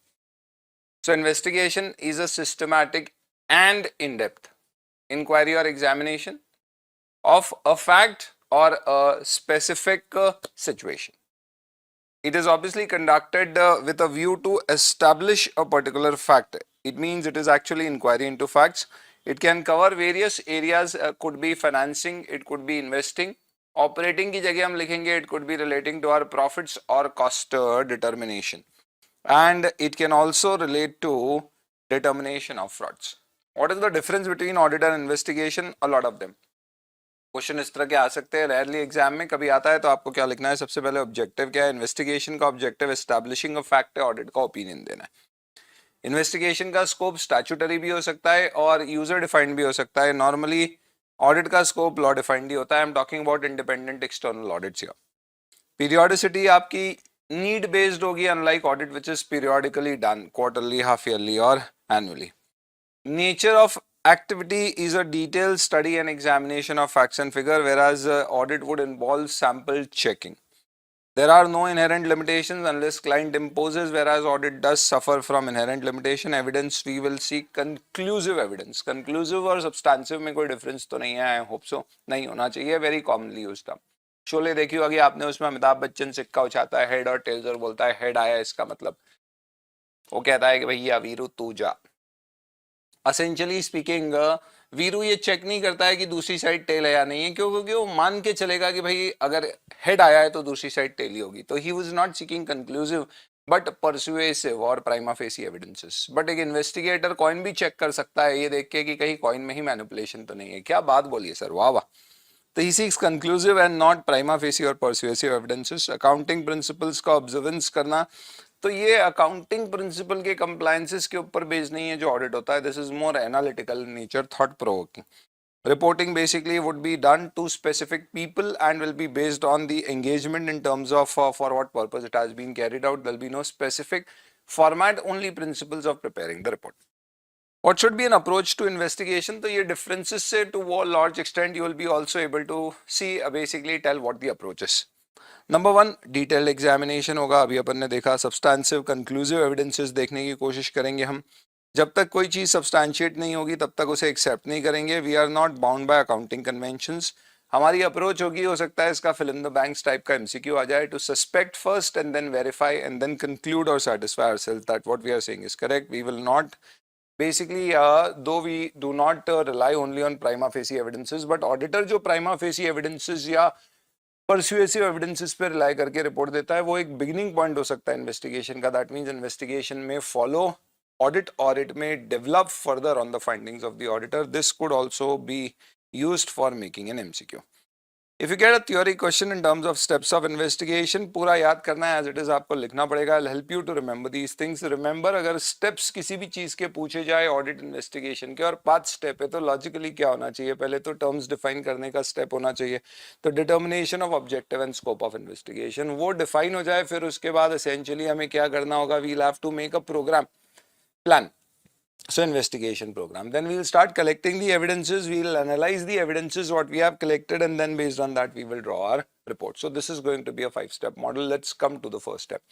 So investigation is a systematic and in depth inquiry or examination of a fact or a specific situation. It is obviously conducted with a view to establish a particular fact. It means it is actually inquiry into facts. It can cover various areas, could be financing, it could be investing. Operating की जगह हम लिखेंगे it could be relating to our profits or cost determination. And it can also relate to determination of frauds. What is the difference between audit and investigation? A lot of them. Question इस तरह के आ सकते हैं rarely exam में, कभी आता है तो आपको क्या लिखना है, सबसे पहले ऑब्जेक्टिव क्या है। इन्वेस्टिगेशन का ऑब्जेक्टिव एस्टैब्लिशिंग अ फैक्ट है, ऑडिट का ओपिनियन देना है। इन्वेस्टिगेशन का स्कोप स्टैट्यूटरी भी हो सकता है और यूजर डिफाइंड भी हो सकता है। नॉर्मली ऑडिट का स्कोप लॉ डिफाइंड ही होता है। I am talking about independent external audits. या पीरियोडिसिटी आपकी नीड बेस्ड होगी, unlike audit which is periodically done, quarterly, half yearly और annually. Nature of activity is a detailed study and examination of facts and figure, whereas audit would involve sample checking. There are no inherent limitations unless client imposes, whereas audit does suffer from inherent limitation. Evidence we will seek conclusive evidence. Conclusive और substantive में कोई difference तो नहीं है, I hope so, नहीं होना चाहिए, very commonly used term. Sholay देखी होगी आपने, उसमें अमिताभ बच्चन सिक्का उछाता है हेड और टेल्स और बोलता है हेड आया, इसका मतलब वो कहता है कि भैया वीरू तू जा। Essentially speaking, वीरू ये चेक नहीं करता है कि दूसरी साइड टेल है या नहीं है, क्यों? क्योंकि वो मान के चलेगा कि भाई अगर हेड आया है तो दूसरी साइड टेल ही होगी। तो he was not seeking conclusive but persuasive और प्राइमा फेसी एविडेंसेस। बट एक इन्वेस्टिगेटर कॉइन भी चेक कर सकता है ये देख के कि कहीं कॉइन में ही मैनिपुलेशन तो नहीं है। क्या बात बोलिए सर, वाह वाह। तो he seeks conclusive and not prima facie और परसुएसिव एविडेंसेस। अकाउंटिंग प्रिंसिपल्स का ऑब्जर्वेंस करना, तो ये अकाउंटिंग प्रिंसिपल के कंप्लायंसेस के ऊपर बेस्ड नहीं है जो ऑडिट होता है। This is more analytical nature, thought provoking. Reporting basically would be done to specific people and will be based on the engagement in terms of for what purpose it has been carried out. There will be no specific format, only principles of preparing the report. What should be an approach to investigation? तो ये differences से to a large extent you will be also able to see, basically tell what the approach is. Number 1 detailed examination होगा, अभी अपन ने देखा। सब्सटैंसिव conclusive evidences देखने की कोशिश करेंगे हम। जब तक कोई चीज सब्सटैंशिएट नहीं होगी तब तक उसे एक्सेप्ट नहीं करेंगे। We are not bound by accounting conventions. हमारी अप्रोच होगी, हो सकता है इसका fill in the blanks type का एमसीक्यू आ जाए, to suspect first and then verify and then conclude और satisfy ourselves that what we are saying is correct. We will not basically though we do not rely only on prima facie evidences, but auditor जो prima facie evidences या persuasive evidences पे rely करके report देता है, वो एक beginning point हो सकता है इन्वेस्टिगेशन का। दैट मींस इन्वेस्टिगेशन में फॉलो ऑडिट और इट में develop further on the findings of the auditor. This could also be used for making an MCQ. If you get a theory question in terms of steps of investigation, पूरा याद करना है as it is, आपको लिखना पड़ेगा। I help you to remember these things. Remember, अगर steps किसी भी चीज के पूछे जाए ऑडिट इन्वेस्टिगेशन के और 5 स्टेप है तो लॉजिकली क्या होना चाहिए? पहले तो टर्म्स डिफाइन करने का स्टेप होना चाहिए, तो determination of objective and scope of investigation वो डिफाइन हो जाए। फिर उसके बाद एसेंशियली हमें क्या करना होगा? We will have to make a program plan, so investigation program. Then we will start collecting the evidences, we will analyze the evidences what we have collected, and then based on that we will draw our report. So this is going to be a 5-step model. Let's come to the first step.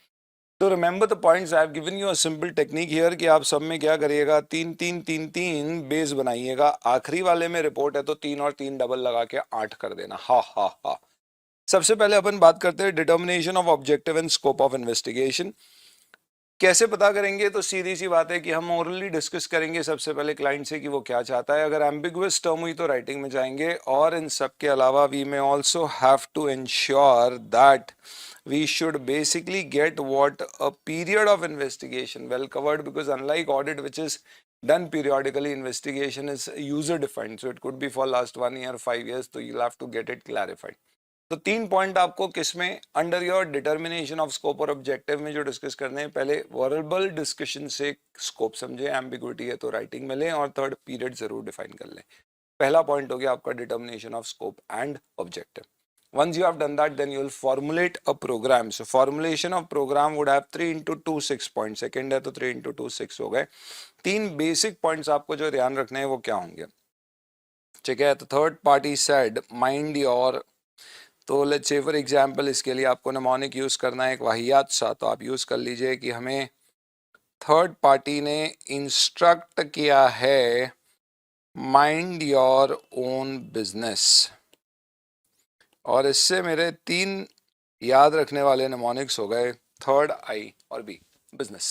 So remember the points. I have given you a simple technique here कि आप सब में क्या करिएगा, 3 3 3 3 base बनाइएगा। आखिरी वाले में रिपोर्ट है तो 3 और 3 डबल लगा के 8 कर देना। हा हा हा। सबसे पहले अपन बात करते हैं determination of objective and scope of investigation. कैसे पता करेंगे? तो सीधी सी बात है कि हम ओरली डिस्कस करेंगे सबसे पहले क्लाइंट से कि वो क्या चाहता है. अगर एम्बिगुअस टर्म हुई तो राइटिंग में जाएंगे. और इन सब के अलावा we may also have to ensure that we should basically get what a period of investigation well covered, because unlike audit which is done periodically, investigation is user defined, so it could be for last 1 year 5 years, so you'll have to get it clarified. तो 3 point आपको किसमें under your determination of scope और objective में जो discuss करने हैं. पहले verbal discussion से स्कोप समझे, एम्बिग्विटी है तो राइटिंग में लें, और थर्ड पीरियड जरूर डिफाइन कर लें. पहला पॉइंट हो गया आपका determination of scope and objective. Once you have done that, then you will formulate a program. So formulation of program would have 3 into 2 6 points. Second है तो 3 into 2 6 हो गए. 3 बेसिक पॉइंट्स आपको जो ध्यान रखने हैं वो क्या होंगे? ठीक है, तो third party said mind your. तो लेट्स से फॉर एग्जांपल इसके लिए आपको निमोनिक यूज करना है एक वाहियात सा, तो आप यूज कर लीजिए कि हमें थर्ड पार्टी ने इंस्ट्रक्ट किया है माइंड योर ओन बिजनेस. और इससे मेरे 3 याद रखने वाले निमोनिक्स हो गए, थर्ड आई और B, business.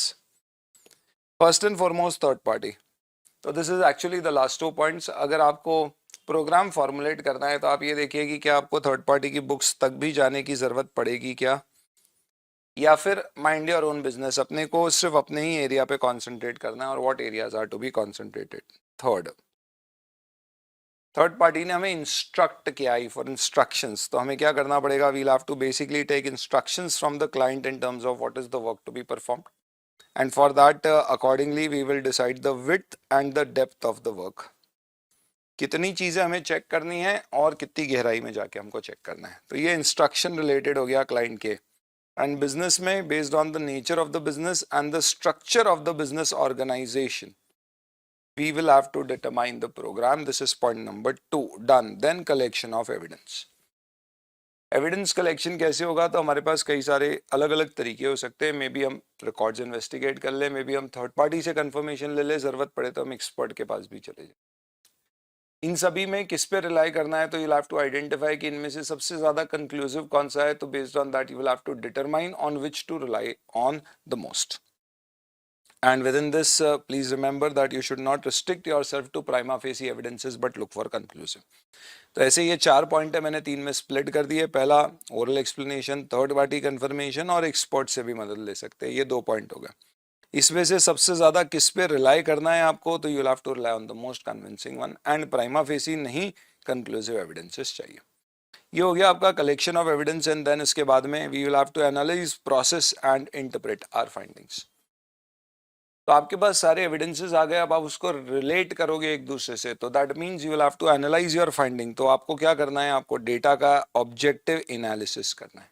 First and foremost third party. तो this is actually the last 2 points. अगर आपको प्रोग्राम फॉर्मुलेट करना है तो आप ये देखिए कि क्या आपको थर्ड पार्टी की बुक्स तक भी जाने की जरूरत पड़ेगी क्या, या फिर माइंड योर ओन बिजनेस, अपने को सिर्फ अपने ही एरिया पे कॉन्सेंट्रेट करना है, और what areas are to be concentrated. Third party ने हमें इंस्ट्रक्ट किया है फॉर इंस्ट्रक्शंस. तो हमें क्या करना पड़ेगा? We'll have to basically take instructions from the client in terms of what is the work to be performed, and for that accordingly we will decide the width and the depth of the work. कितनी चीजें हमें check करनी है और कितनी गहराई में जाके हमको चेक करना है. तो ये इंस्ट्रक्शन रिलेटेड हो गया क्लाइंट के. एंड बिजनेस में based on the nature of the business and the structure of the business organization we will have to determine the program. This is point number 2 done. Then collection of evidence. Evidence collection कैसे होगा? तो हमारे पास कई सारे अलग अलग तरीके हो सकते हैं. मे बी हम रिकॉर्ड्स इन्वेस्टिगेट कर ले, मे बी हम थर्ड पार्टी से कंफर्मेशन ले ले, जरूरत पड़े तो हम एक्सपर्ट के पास भी चले जाए. इन सभी में किस पे रिलाई करना है? तो यू हैव टू आइडेंटिफाई कि इनमें से सबसे ज्यादा कंक्लूसिव कौन सा है. तो based on that you will have to determine on which to rely on the most. And within this, please remember that you should not restrict yourself to prima facie evidences, but look for conclusive. तो ऐसे ये 4 point है, मैंने 3 में split कर दिए. पहला oral explanation, third party confirmation, और एक्सपर्ट से भी मदद ले सकते हैं. ये 2 पॉइंट हो गए. इसमें से सबसे ज्यादा किस पे रिलाई करना है आपको? तो you will have to rely on the most convincing one, and prima facie नहीं, कंक्लूसिव एविडेंसेस चाहिए. ये हो गया आपका collection of evidence. And then इसके बाद में we will have to analyse, process and interpret our findings. तो आपके पास सारे एविडेंसेस आ गए, अब आप उसको रिलेट करोगे एक दूसरे से. तो that means you will have to analyse your finding. तो आपको क्या करना है? आपको डेटा का ऑब्जेक्टिव एनालिसिस करना है.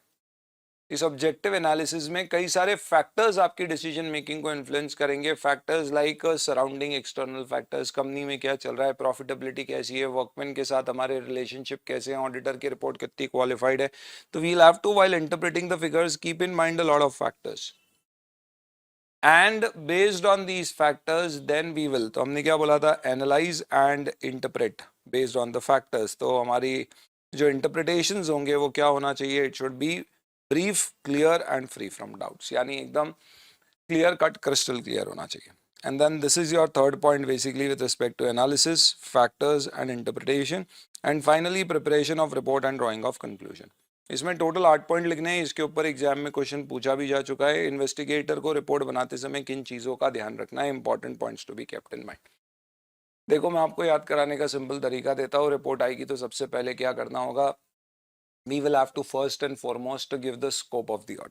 इस ऑब्जेक्टिव एनालिसिस में कई सारे फैक्टर्स आपकी डिसीजन मेकिंग को इन्फ्लुएंस करेंगे. Factors like surrounding external factors, company में क्या चल रहा है, प्रॉफिटेबिलिटी कैसी है, वर्कमैन के साथ हमारे रिलेशनशिप कैसे हैं, ऑडिटर की रिपोर्ट कितनी क्वालिफाइड है. तो we will have to, while interpreting the figures, keep in mind a lot of factors. And based on these factors, then we will, तो हमने क्या बोला था? Analyze and interpret based on the factors. तो हमारी जो interpretations होंगे वो क्या होना चाहिए? It should be brief, clear and free from doubts. यानी एकदम clear cut, crystal clear होना चाहिए. And then this is your third point basically with respect to analysis, factors and interpretation. And finally preparation of report and drawing of conclusion. इसमें total 8 point लिखने हैं. इसके ऊपर exam में question पूछा भी जा चुका है. इन्वेस्टिगेटर को रिपोर्ट बनाते समय किन चीज़ों का ध्यान रखना है? Important points to be kept in mind. देखो मैं आपको याद कराने का सिंपल तरीका देता हूँ. रिपोर्ट आएगी तो सबसे पहले क्या करना होगा? We will have to first and foremost give the scope of the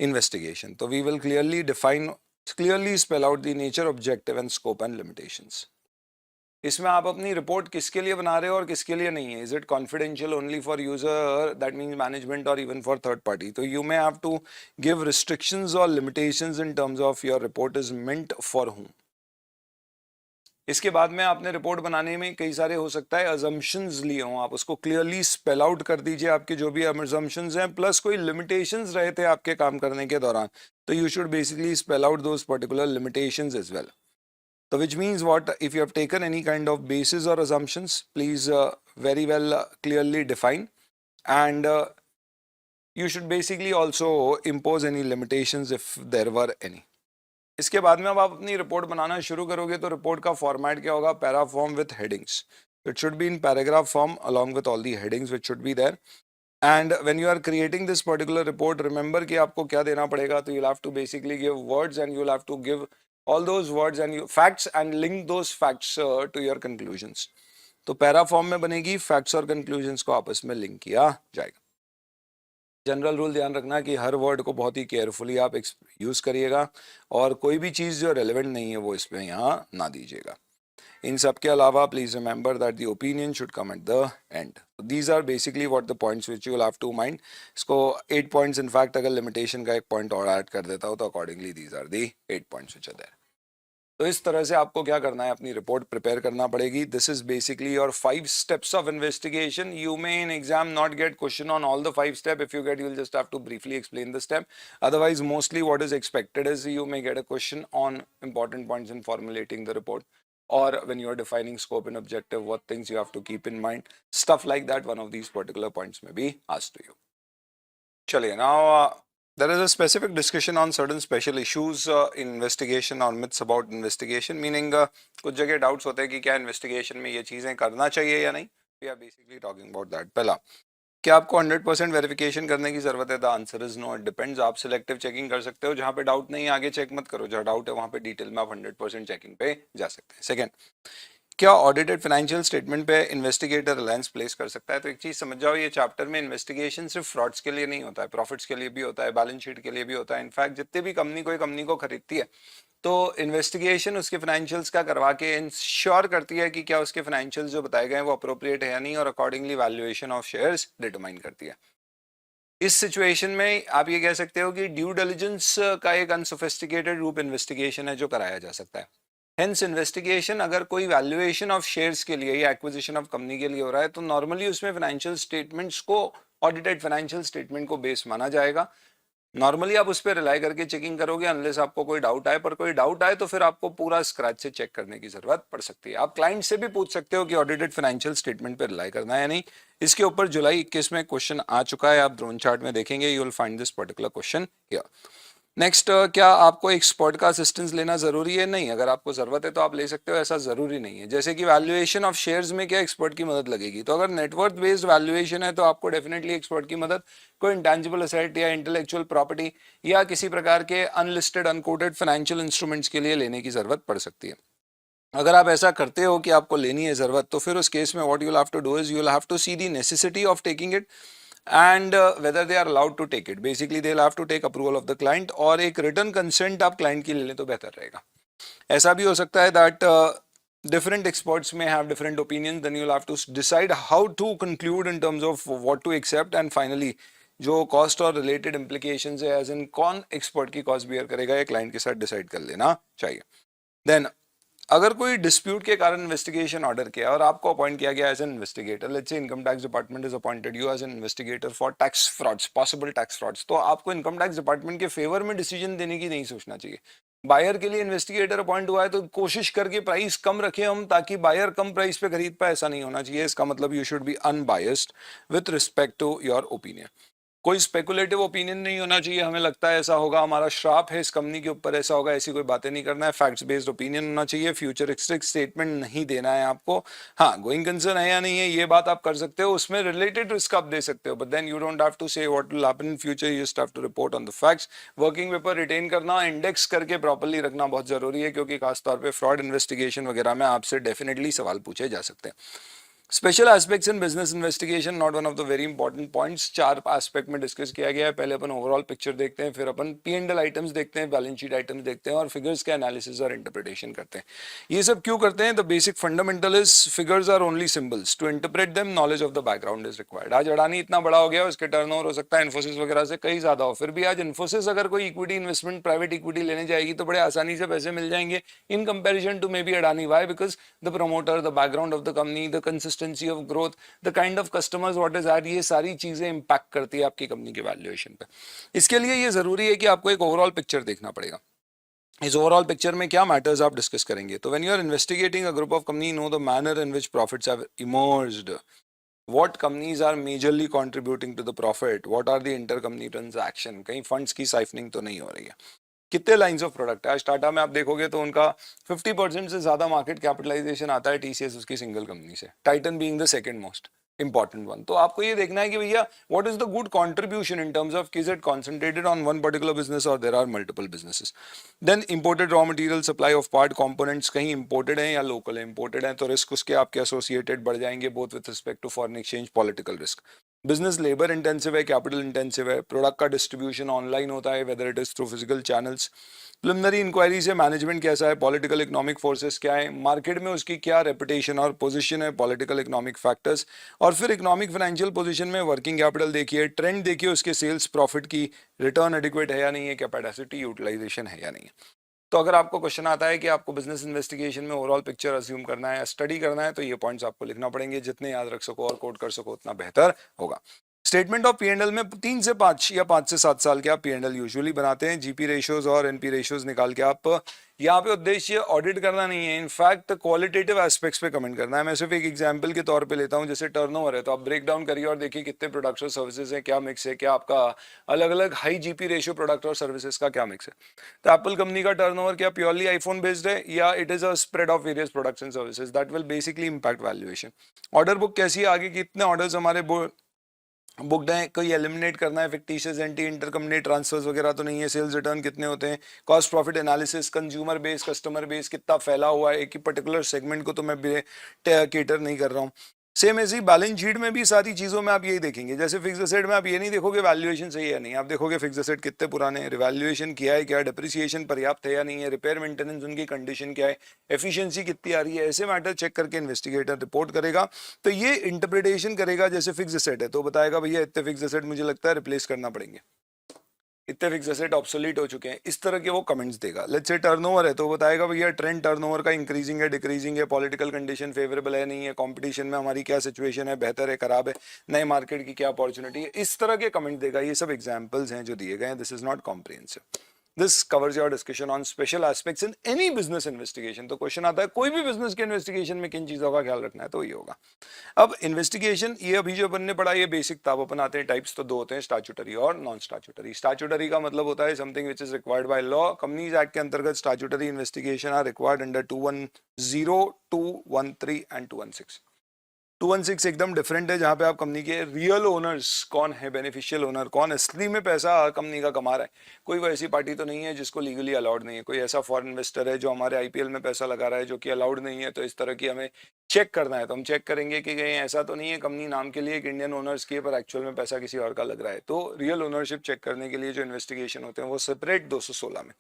investigation. तो we will clearly spell out the nature, objective and scope and limitations. इसमें आप अपनी रिपोर्ट किसके लिए बना रहे हो और किसके लिए नहीं है? Is it confidential only for user, that means management, और इवन फॉर थर्ड पार्टी? तो you may have to give restrictions और limitations in terms of your report is meant for whom. इसके बाद में आपने रिपोर्ट बनाने में कई सारे हो सकता है अजम्पशंस लिए हों, आप उसको क्लियरली स्पेल आउट कर दीजिए. आपके जो भी अजम्पशंस हैं प्लस कोई लिमिटेशंस रहे थे आपके काम करने के दौरान, तो you should basically spell out those particular limitations as well. So which means what, if you have taken any kind of basis or assumptions, please very well clearly define, and you should basically also impose any limitations if there were any. इसके बाद में अब आप अपनी report बनाना शुरू करोगे तो report का फॉर्मेट क्या होगा? Para form with headings. It should be in paragraph form along with all the headings which should be there. And when you are creating this particular report, remember कि आपको क्या देना पड़ेगा? तो you'll have to basically give words and you'll have to give all those words and facts and link those facts to your conclusions. तो para form में बनेगी, facts और कंक्लूजन्स को आपस में लिंक किया जाएगा. जनरल रूल ध्यान रखना कि हर वर्ड को बहुत ही केयरफुली आप यूज करिएगा और कोई भी चीज़ जो रेलेवेंट नहीं है वो इसमें यहाँ ना दीजिएगा. इन सब के अलावा please remember that the opinion should come at the end. These are basically what the points which you will have to mind. इसको 8 पॉइंट्स, इनफैक्ट अगर लिमिटेशन का एक पॉइंट और ऐड कर देता हो तो accordingly these are the 8 points which are there. तो इस तरह से आपको क्या करना है? अपनी रिपोर्ट प्रिपेयर करना पड़ेगी. This is basically your 5 steps of investigation. You may in exam not get question on all the 5 steps. If you get, you will just have to briefly explain the step. Otherwise mostly what is expected is you may get a question on important points in formulating the report, or when you are defining scope and objective, what things you have to keep in mind, stuff like that. One of these particular points may be asked to you. Chaliye, now there is a specific discussion on certain special issues in investigation or myths about investigation, meaning कुछ जगह doubts होते हैं कि क्या investigation में ये चीजें करना चाहिए या नहीं. We are basically talking about that. पहला, क्या आपको 100% वेरिफिकेशन करने की जरूरत है? The answer is no, it depends. आप सिलेक्टिव चेकिंग कर सकते हो, जहां पे डाउट नहीं है आगे चेक मत करो, जहां डाउट है वहां पे डिटेल में आप 100% चेकिंग पे जा सकते हैं. सेकंड, क्या ऑडिटेड फाइनेंशियल स्टेटमेंट पे इन्वेस्टिगेटर रिलायंस प्लेस कर सकता है? तो एक चीज समझ जाओ, ये चैप्टर में इन्वेस्टिगेशन सिर्फ फ्रॉड्स के लिए नहीं होता है, प्रॉफिट्स के लिए भी होता है, बैलेंस शीट के लिए भी होता है. इनफैक्ट जितने भी कंपनी कोई कंपनी को खरीदती है तो इन्वेस्टिगेशन उसके फाइनेंशियल्स का करवा के इंश्योर करती है कि क्या उसके फाइनेंशियल्स जो बताए गए हैं वो अप्रोप्रिएट है या नहीं, और accordingly valuation of shares determine करती है. इस सिचुएशन में आप ये कह सकते हो कि ड्यू डिलिजेंस का एक अनसोफिस्टिकेटेड रूप इन्वेस्टिगेशन है जो कराया जा सकता है. हेंस इन्वेस्टिगेशन अगर कोई वैल्यूएशन ऑफ शेयर्स के लिए या एक्विजिशन ऑफ कंपनी के लिए हो रहा है तो नॉर्मली उसमें फाइनेंशियल स्टेटमेंट्स को, ऑडिटेड फाइनेंशियल स्टेटमेंट को बेस माना जाएगा. नॉर्मली आप उस पर रिलाई करके चेकिंग करोगे अनलेस आपको कोई डाउट आए, पर कोई डाउट आए तो फिर आपको पूरा स्क्रैच से चेक करने की जरूरत पड़ सकती है. आप क्लाइंट से भी पूछ सकते हो कि ऑडिटेड फाइनेंशियल स्टेटमेंट पर रिलाई करना है या नहीं. इसके ऊपर जुलाई 21 में क्वेश्चन आ चुका है, आप ड्रोन चार्ट में देखेंगे, you will find this particular question here. Next, क्या आपको एक्सपर्ट का असिस्टेंस लेना जरूरी है? नहीं, अगर आपको जरूरत है तो आप ले सकते हो, ऐसा जरूरी नहीं है. जैसे कि वैल्यूएशन ऑफ शेयर्स में क्या एक्सपर्ट की मदद लगेगी? तो अगर नेटवर्थ बेस्ड वैल्यूएशन है तो आपको डेफिनेटली एक्सपर्ट की मदद कोई इंटेंजिबल असेट या इंटेलेक्चुअल प्रॉपर्टी या किसी प्रकार के अनलिस्टेड अनकोटेड फाइनेंशियल इंस्ट्रूमेंट्स के लिए लेने की जरूरत पड़ सकती है. अगर आप ऐसा करते हो कि आपको लेनी है जरूरत, तो फिर उस केस में what you will have to do is you will have to see the necessity of taking it and whether they are allowed to take it. Basically they'll have to take approval of the client, और एक written consent आप client की ले लें तो बेहतर रहेगा. ऐसा भी हो सकता है that different experts may have different opinions, then you'll have to decide how to conclude in terms of what to accept, and finally जो cost और related implications है, as in कौन expert की cost bear करेगा, ये client के साथ decide कर लेना चाहिए. Then अगर कोई डिस्प्यूट के कारण इन्वेस्टिगेशन ऑर्डर किया और आपको अपॉइंट किया गया as an investigator, let's say income tax department is appointed you as an investigator for tax frauds, possible tax frauds, तो आपको इनकम टैक्स डिपार्टमेंट के फेवर में डिसीजन देने की नहीं सोचना चाहिए. बायर के लिए इन्वेस्टिगेटर अपॉइंट हुआ है तो कोशिश करके प्राइस कम रखें हम, ताकि बायर कम प्राइस पे खरीद पाए, ऐसा नहीं होना चाहिए. इसका मतलब you should be unbiased with respect to your opinion. कोई स्पेकुलेटिव ओपिनियन नहीं होना चाहिए, हमें लगता है ऐसा होगा, हमारा श्राप है इस कंपनी के ऊपर, ऐसा होगा, ऐसी कोई बातें नहीं करना है. फैक्ट्स बेस्ड ओपिनियन होना चाहिए. फ्यूचरिस्टिक स्टेटमेंट नहीं देना है आपको. हाँ, गोइंग कंसर्न है या नहीं है ये बात आप कर सकते हो, उसमें रिलेटेड रिस्क आप दे सकते हो, but then you don't have to say what will happen in future, you just have to report on the facts. Working paper written करना, इंडेक्स करके प्रॉपर्ली रखना बहुत जरूरी है, क्योंकि खासतौर पर फ्रॉड इन्वेस्टिगेशन वगैरह में आपसे डेफिनेटली सवाल पूछे जा सकते हैं. Special aspects in business investigation, not one of the very important points. 4 aspect में डिस्कस किया गया है. पहले अपन ओवरऑल पिक्चर देखते हैं, फिर अपन P&L आइटम्स देखते हैं, बैलेंस शीट आइटम्स देखते हैं, और फिगर्स के एनालिसिस और इंटरप्रिटेशन करते हैं. ये सब क्यों करते हैं? The basic fundamental is figures are only symbols, to interpret them knowledge of the background is required. आज अडानी इतना बड़ा हो गया, उसके टर्नओवर हो सकता है इन्फोसिस वगैरह से कहीं ज्यादा हो, फिर भी आज इन्फोसिस अगर कोई इक्विटी इन्वेस्टमेंट, प्राइवेट इक्विटी लेने जाएगी तो बड़े आसानी से पैसे मिल जाएंगे in comparison to maybe Adani. Why? Because the promoter, the background of the company, the consistency of growth, the kind of customers what is at, ये सारी चीजें इंपैक्ट करती है आपकी कंपनी के वैल्यूएशन पे. इसके लिए ये जरूरी है कि आपको एक ओवरऑल पिक्चर देखना पड़ेगा. इस ओवरऑल पिक्चर में क्या मैटर्स आप डिस्कस करेंगे? तो when you are investigating a group of company, know the manner in which profits have emerged, what companies are majorly contributing to the profit, what are the intercompany transaction, कहीं funds की siphoning तो नहीं हो रही है, कितने lines of product है। आज टाटा में आप देखोगे तो उनका 50% से ज्यादा मार्केट कैपिटलाइजेशन आता है टीसीएस उसकी सिंगल कंपनी से, Titan being the second most important one. तो आपको ये देखना है कि भैया what is the good contribution in terms of is it concentrated on one particular business और there are multiple businesses. Then imported raw material supply of part components कहीं imported है या लोकल है, इंपोर्टेड है तो रिस्क उसके आपके associated बढ़ जाएंगे both with respect to foreign exchange, political risk. Business labour intensive है, कैपिटल इंटेंसिव है, प्रोडक्ट का डिस्ट्रीब्यूशन ऑनलाइन होता है whether it is through physical channels. Preliminary inquiry से मैनेजमेंट कैसा है, पॉलिटिकल इकोनॉमिक फोर्सेस क्या है, मार्केट में उसकी क्या रेपुटेशन और पोजीशन है, पॉलिटिकल इकोनॉमिक फैक्टर्स, और फिर इकोनॉमिक फाइनेंशियल पोजीशन में वर्किंग कैपिटल देखिए, ट्रेंड देखिए उसके सेल्स प्रॉफिट की, रिटर्न एडिक्वेट है या नहीं है, कैपेसिटी यूटिलाइजेशन है या नहीं है। तो अगर आपको क्वेश्चन आता है कि आपको बिजनेस इन्वेस्टिगेशन में ओवरऑल पिक्चर अज्यूम करना है, स्टडी करना है, तो ये पॉइंट्स आपको लिखना पड़ेंगे, जितने याद रख सको और कोड कर सको उतना बेहतर होगा। स्टेटमेंट ऑफ पी&एल में 3 से 5 या 5 से 7 साल के आप पी&एल यूजुअली बनाते हैं। जीपी रेशियोज और एनपी रेशियोज निकाल के आप यहाँ पे उद्देश्य ऑडिट करना नहीं है, इनफैक्ट क्वालिटेटिव एस्पेक्ट्स पे कमेंट करना है। मैं सिर्फ एक एग्जांपल के तौर पे लेता हूँ, जैसे टर्नओवर है तो आप ब्रेक डाउन करिए और देखिए कितने प्रोडक्ट्स और सर्विसेज हैं, क्या मिक्स है, क्या आपका अलग अलग हाई जीपी रेशियो प्रोडक्ट और सर्विसेज का क्या मिक्स है। तो एप्पल कंपनी का टर्नओवर क्या प्योरली आईफोन बेस्ड है या it is a spread of various products and services, that will basically impact valuation. Order book कैसी है, आगे कितने ऑर्डर्स हमारे बुकड है, कोई एलिमिनेट करना है, फिक्टिशियस एंटी इंटरकंपनी ट्रांसफर्स वगैरह तो नहीं है, सेल्स रिटर्न कितने होते हैं, cost profit analysis, consumer base customer base कितना फैला हुआ है, एक ही पर्टिकुलर सेगमेंट को तो मैं केटर नहीं कर रहा हूँ। सेम ऐसी बैलेंस शीट में भी सारी चीजों में आप यही देखेंगे, जैसे फिक्स एसेट में आप ये नहीं देखोगे वैल्यूएशन सही है नहीं, आप देखोगे फिक्स एसेट कितने पुराने हैं, रिवैल्यूएशन किया है क्या, डिप्रिसिएशन पर्याप्त है या नहीं है, रिपेयर मेंटेनेंस उनकी कंडीशन क्या है, एफिशिएंसी कितनी आ रही है, ऐसे मैटर चेक करके इन्वेस्टिगेटर रिपोर्ट करेगा। तो ये इंटरप्रिटेशन करेगा, जैसे फिक्स एसेट है तो बताएगा भैया इतने फिक्स एसेट मुझे लगता है रिप्लेस करना पड़ेंगे, इतने फिक्स एसेट ऑब्सोलीट हो चुके हैं, इस तरह के वो कमेंट्स देगा। लेट्स से टर्नओवर है तो बताएगा भैया ट्रेंड टर्नओवर का इंक्रीजिंग है डिक्रीजिंग है, पॉलिटिकल कंडीशन फेवरेबल है नहीं है, कंपटीशन में हमारी क्या सिचुएशन है, बेहतर है खराब है, नए मार्केट की क्या अपॉर्चुनिटी है, इस तरह के कमेंट देगा। ये सब एग्जाम्पल्स हैं जो दिए गए हैं, this is not comprehensive. This covers your discussion on special aspects in any business investigation. तो क्वेश्चन आता है कोई भी बिजनेस के इन्वेस्टिगेशन में किन चीजों का ख्याल रखना है, तो ये होगा। अब इन्वेस्टिगेशन ये अभी जो अपन ने पढ़ा ये बेसिक था, अपन आते हैं टाइप्स, तो 2 होते हैं, स्टैट्यूटरी और नॉन स्टैट्यूटरी। स्टैट्यूटरी का मतलब होता है something which is required by law. Companies act के अंतर्गत statutory investigation are required under 210, 213 and 216। 216 एकदम डिफरेंट है, जहां पे आप कंपनी के रियल ओनर्स कौन है, बेनिफिशियल ओनर कौन असली में पैसा कंपनी का कमा रहा है, कोई वो ऐसी पार्टी तो नहीं है जिसको लीगली अलाउड नहीं है, कोई ऐसा फॉरेन इन्वेस्टर है जो हमारे आईपीएल में पैसा लगा रहा है जो कि अलाउड नहीं है, तो इस तरह की हमें चेक करना है। तो हम चेक करेंगे कि कहीं ऐसा तो नहीं है कंपनी नाम के लिए एक इंडियन ओनर्स की है पर एक्चुअल में पैसा किसी और का लग रहा है। तो रियल ओनरशिप चेक करने के लिए जो इन्वेस्टिगेशन होते हैं वो सेपरेट 216 में।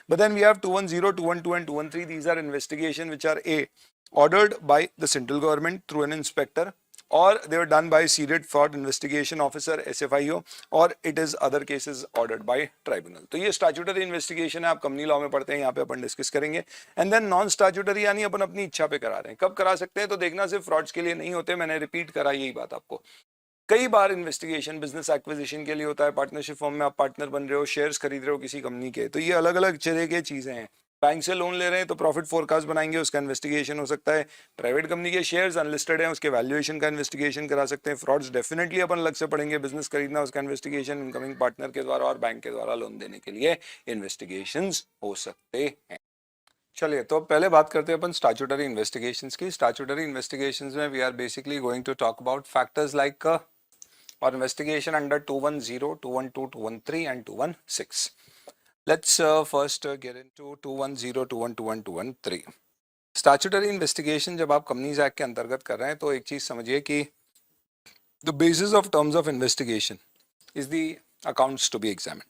But then we have 210, 212 and 213, these are investigation which are a ordered by the central government through an inspector, or they were done by seated fraud investigation officer SFIO, or it is other cases ordered by tribunal। तो ये statutory investigation है, आप company law में पढ़ते हैं, यहाँ पे अपन discuss करेंगे। एंड देन नॉन स्टैट्यूटरी यानी अपन अपनी इच्छा पे करा रहे हैं। कब करा सकते हैं, तो देखना सिर्फ फ्रॉड्स के लिए नहीं होते, मैंने रिपीट करा यही बात आपको। कई बार इन्वेस्टिगेशन बिजनेस एक्विजिशन के लिए होता है, पार्टनरशिप फॉर्म में आप पार्टनर बन रहे हो, शेयर्स खरीद रहे हो किसी कंपनी के, तो ये अलग अलग तरह की चीजें हैं। बैंक से लोन ले रहे हैं तो प्रॉफिट फोरकास्ट बनाएंगे, उसका इन्वेस्टिगेशन हो सकता है। प्राइवेट कंपनी के शेयर्स अनलिस्टेड हैं, उसके वैल्यूएशन का इन्वेस्टिगेशन करा सकते हैं। फ्रॉड्स डेफिनेटली अपन अलग से पढ़ेंगे, बिजनेस खरीदना उसका इन्वेस्टिगेशन इनकमिंग पार्टनर के द्वारा और बैंक के द्वारा लोन देने के लिए इन्वेस्टिगेशंस हो सकते हैं। चलिए तो पहले बात करते हैं अपन स्टैट्यूटरी इन्वेस्टिगेशंस की। स्टैट्यूटरी इन्वेस्टिगेशंस में we are basically going to talk about factors like और investigation under 210, 212, 213 and 216। Let's first get into 210, 212 and 213। Statutory investigation जब आप कंपनीज एक्ट के अंतर्गत कर रहे हैं तो एक चीज समझिए कि the basis of terms of investigation is the accounts to be examined.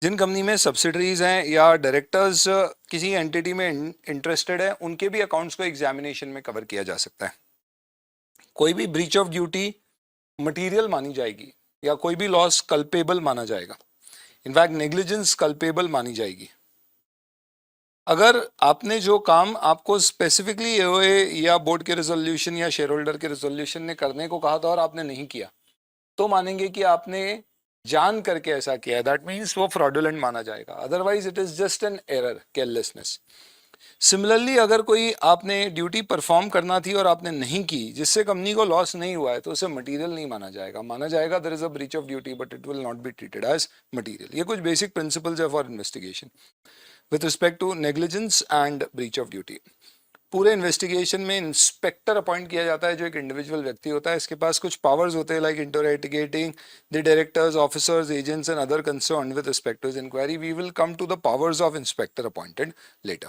जिन कंपनी में सब्सिडरीज हैं या डायरेक्टर्स किसी एंटिटी में इंटरेस्टेड है, उनके भी अकाउंट्स को एग्जामिनेशन में कवर किया जा सकता है। कोई भी ब्रीच ऑफ ड्यूटी मटीरियल मानी जाएगी या कोई भी लॉस कल्पेबल माना जाएगा, इनफैक्ट नेग्लिजेंस कल्पेबल मानी जाएगी। अगर आपने जो काम आपको स्पेसिफिकली एओए या बोर्ड के रेजोल्यूशन या शेयर होल्डर के रेजोल्यूशन ने करने को कहा था और आपने नहीं किया, तो मानेंगे कि आपने जान करके ऐसा किया है, दैट मीन्स वो फ्रॉडुलेंट माना जाएगा। Otherwise it is just an error, carelessness. Similarly अगर कोई आपने ड्यूटी परफॉर्म करना थी और आपने नहीं की, जिससे कंपनी को लॉस नहीं हुआ है, तो उसे मटेरियल नहीं माना जाएगा। माना जाएगा there is a breach of duty but it will not be treated as material. ये कुछ बेसिक प्रिंसिपल्स है for investigation with respect to negligence and breach of duty. पूरे इन्वेस्टिगेशन में इंस्पेक्टर अपॉइंट किया जाता है, जो एक इंडिविजुअल व्यक्ति होता है। इसके पास कुछ पावर्स होते हैं like interrogating the directors, officers, agents and other concerned with respect to his inquiry. We will come to the powers of inspector appointed later.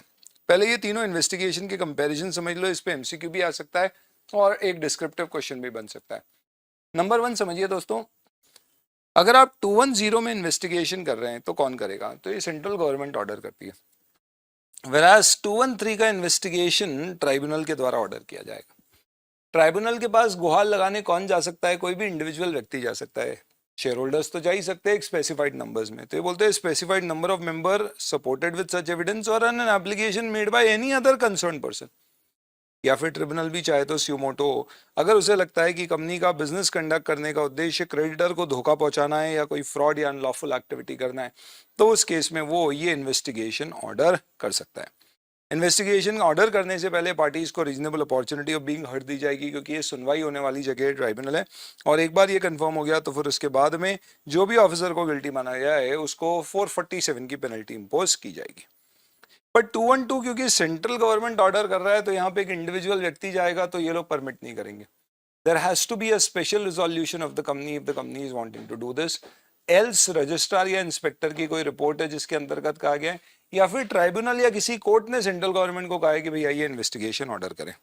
पहले ये तीनों इन्वेस्टिगेशन के कंपैरिजन समझ लो, इस पे एमसीक्यू भी आ सकता है और एक डिस्क्रिप्टिव क्वेश्चन भी बन सकता है। नंबर 1 समझिए दोस्तों, अगर आप 210 में इन्वेस्टिगेशन कर रहे हैं तो कौन करेगा? तो ये सेंट्रल गवर्नमेंट ऑर्डर करती है। Whereas 213 का इन्वेस्टिगेशन ट्राइब्यूनल के द्वारा ऑर्डर किया जाएगा। ट्राइब्यूनल के पास गुहार लगाने कौन जा सकता है? कोई भी इंडिविजुअल व्यक्ति जा सकता है। शेयर होल्डर्स तो जा ही सकते हैं एक स्पेसिफाइड नंबर्स में। तो ये बोलते हैं specified number of member supported with such evidence और an application made by any other concern person. या फिर ट्रिब्यूनल भी चाहे तो स्यूमोटो, अगर उसे लगता है कि कंपनी का बिजनेस कंडक्ट करने का उद्देश्य क्रेडिटर को धोखा पहुंचाना है या कोई फ्रॉड या अनलॉफुल एक्टिविटी करना है, तो उस केस में वो ये इन्वेस्टिगेशन ऑर्डर कर सकता है। इन्वेस्टिगेशन ऑर्डर करने से पहले पार्टीज को reasonable opportunity of being heard दी जाएगी, क्योंकि ये सुनवाई होने वाली जगह ट्राइब्यूनल है। और एक बार ये कंफर्म हो गया तो फिर उसके बाद में जो भी ऑफिसर को गिल्टी माना गया है उसको 447 की पेनल्टी इंपोज की जाएगी। बट 212 क्योंकि सेंट्रल गवर्नमेंट ऑर्डर कर रहा है, तो यहाँ पे एक इंडिविजुअल व्यक्ति जाएगा तो ये लोग परमिट नहीं करेंगे। There has to be a special resolution of the company if the company is wanting to do this, else registrar या इंस्पेक्टर की कोई रिपोर्ट है जिसके अंतर्गत कहा गया है, या फिर ट्राइब्यूनल या किसी कोर्ट ने सेंट्रल गवर्नमेंट को कहा है कि भैया ये इन्वेस्टिगेशन ऑर्डर करें,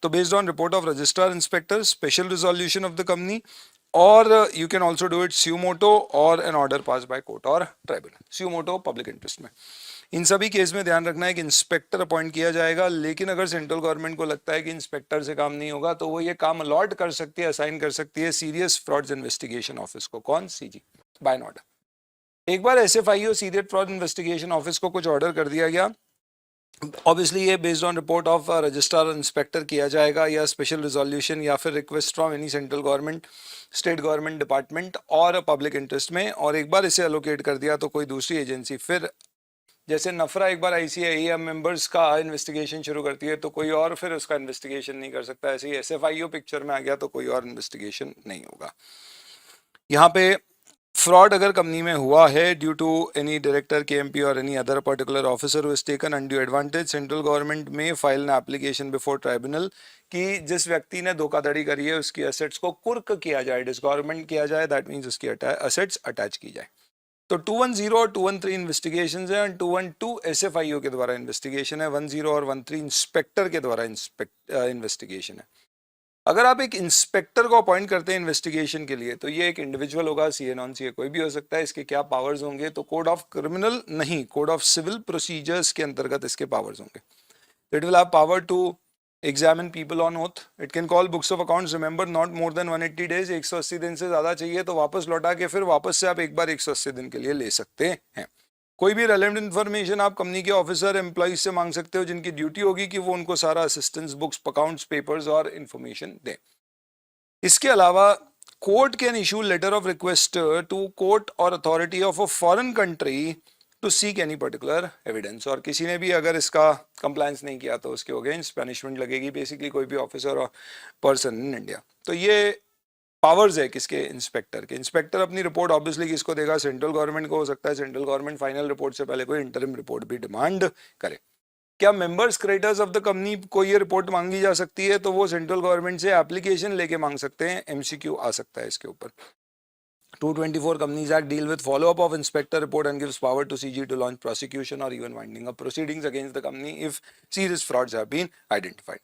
तो based on report of registrar, inspector, special resolution of the company, और you can also do it suo motu और an order pass by court और ट्राइब्यूनल। स्यूमोटो पब्लिक इंटरेस्ट में। इन सभी केस में ध्यान रखना है कि इंस्पेक्टर अपॉइंट किया जाएगा, लेकिन अगर सेंट्रल गवर्नमेंट को लगता है कि इंस्पेक्टर से काम नहीं होगा तो वो ये काम अलॉट कर सकती है, असाइन कर सकती है सीरियस फ्रॉड्स इन्वेस्टिगेशन ऑफिस को। कौन? CG, by an order. एक बार SFIO serious fraud investigation office को कुछ ऑर्डर कर दिया गया, ऑब्वियसली ये based on report of registrar inspector किया जाएगा, या स्पेशल रिजोल्यूशन या फिर request from any central government, state government department और पब्लिक इंटरेस्ट में। और एक बार इसे एलोकेट कर दिया तो कोई दूसरी एजेंसी, फिर जैसे नफरा एक बार आईसीआईएम मेंबर्स का इन्वेस्टिगेशन शुरू करती है तो कोई और फिर उसका इन्वेस्टिगेशन नहीं कर सकता। ऐसे ही एसएफआईओ पिक्चर में आ गया तो कोई और इन्वेस्टिगेशन नहीं होगा। यहाँ पे फ्रॉड अगर कंपनी में हुआ है due to any director, KMP और any other particular officer who has taken undue advantage, central government में file an application before tribunal कि जिस व्यक्ति ने धोखाधड़ी करी है उसकी एसेट्स को कुर्क किया जाए, डिसगवर्नमेंट किया जाए, दैट मीन्स उसकी एसेट्स अटैच की जाए। तो 210 और 213 इन्वेस्टिगेशन है, 212 एसएफआईओ के द्वारा इन्वेस्टिगेशन है, 10 और 13 इंस्पेक्टर के द्वारा इन्वेस्टिगेशन है। अगर आप एक इंस्पेक्टर को अपॉइंट करते हैं इन्वेस्टिगेशन के लिए तो ये एक इंडिविजुअल होगा, सीए नॉन सीए कोई भी हो सकता है। इसके क्या पावर्स होंगे? तो कोड ऑफ क्रिमिनल नहीं, कोड ऑफ सिविल प्रोसीजर्स के अंतर्गत इसके पावर्स होंगे। It will have power to examine people on oath, it can call books of accounts, remember not more than 180 days. 180 दिन से ज्यादा चाहिए तो वापस लौटा के फिर वापस से आप एक बार 180 दिन के लिए ले सकते हैं। कोई भी रेलेवेंट इन्फॉर्मेशन आप कंपनी के ऑफिसर एम्प्लॉइज से मांग सकते हो, जिनकी ड्यूटी होगी कि वो उनको सारा असिस्टेंस, बुक्स, अकाउंट्स, पेपर्स और इन्फॉर्मेशन दें। इसके अलावा court can issue letter of request to court और authority of a foreign country to seek any particular evidence, और किसी ने भी अगर इसका कंप्लायंस नहीं किया तो उसके अगेंस्ट पनिशमेंट लगेगी, बेसिकली कोई भी ऑफिसर और पर्सन इन इंडिया। तो ये पावर्स है किसके? इंस्पेक्टर के। इंस्पेक्टर अपनी रिपोर्ट ऑब्वियसली किसको देगा? सेंट्रल गवर्नमेंट को। हो सकता है सेंट्रल गवर्नमेंट फाइनल रिपोर्ट से पहले कोई इंटरिम रिपोर्ट भी डिमांड करे। क्या members creditors of the company को ये रिपोर्ट मांगी जा सकती है? तो वो सेंट्रल गवर्नमेंट से एप्लीकेशन लेके मांग सकते हैं, एमसीक्यू आ सकता है इसके ऊपर। 224 Companies Act deal with follow-up of inspector report and gives power to CG to launch prosecution or even winding up proceedings against the company if serious frauds have been identified.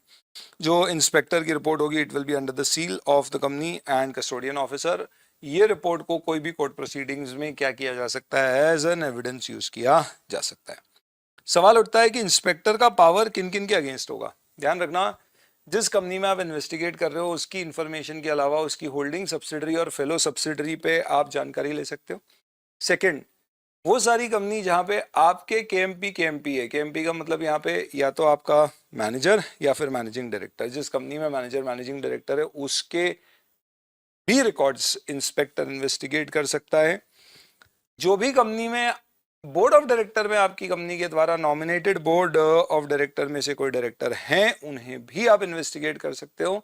जो inspector की report होगी it will be under the seal of the company and custodian officer. ये report को कोई भी court proceedings में क्या किया जा सकता है? एज एन एविडेंस यूज किया जा सकता है। सवाल उठता है कि इंस्पेक्टर का पावर किन किन के अगेंस्ट होगा? ध्यान रखना, जिस कंपनी में आप इन्वेस्टिगेट कर रहे हो उसकी इंफॉर्मेशन के अलावा उसकी होल्डिंग सब्सिडरी और फेलो सब्सिडरी पे आप जानकारी ले सकते हो। सेकंड, वो सारी कंपनी जहां पे आपके केएमपी है, केएमपी का मतलब यहाँ पे या तो आपका मैनेजर या फिर मैनेजिंग डायरेक्टर, जिस कंपनी में मैनेजर मैनेजिंग डायरेक्टर है उसके भी रिकॉर्ड्स इंस्पेक्टर इन्वेस्टिगेट कर सकता है। जो भी कंपनी में बोर्ड ऑफ डायरेक्टर में आपकी कंपनी के द्वारा नॉमिनेटेड बोर्ड ऑफ डायरेक्टर में से कोई डायरेक्टर हैं, उन्हें भी आप इन्वेस्टिगेट कर सकते हो।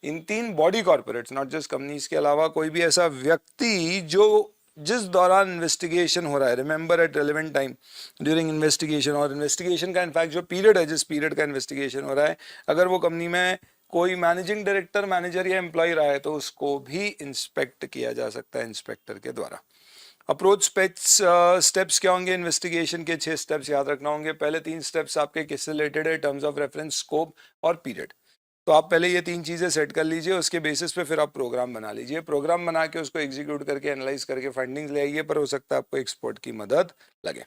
इन 3 body corporates, not just companies के अलावा कोई भी ऐसा व्यक्ति जो जिस दौरान इन्वेस्टिगेशन हो रहा है, remember at relevant time during investigation, और इन्वेस्टिगेशन का इनफैक्ट जो पीरियड है, जिस पीरियड का इन्वेस्टिगेशन हो रहा है, अगर वो कंपनी में कोई मैनेजिंग डायरेक्टर, मैनेजर या एम्प्लॉय रहा है तो उसको भी इंस्पेक्ट किया जा सकता है इंस्पेक्टर के द्वारा। अप्रोच स्टेप्स क्या होंगे? इन्वेस्टिगेशन के 6 स्टेप्स याद रखना होंगे। पहले 3 स्टेप्स आपके किससे रिलेटेड है? टर्म्स ऑफ रेफरेंस, स्कोप और पीरियड। तो आप पहले ये 3 चीजें सेट कर लीजिए, उसके बेसिस पे फिर आप प्रोग्राम बना लीजिए। प्रोग्राम बना के उसको एग्जीक्यूट करके एनालाइज करके फाइंडिंग्स ले आइए, पर हो सकता है आपको एक्सपर्ट की मदद लगे।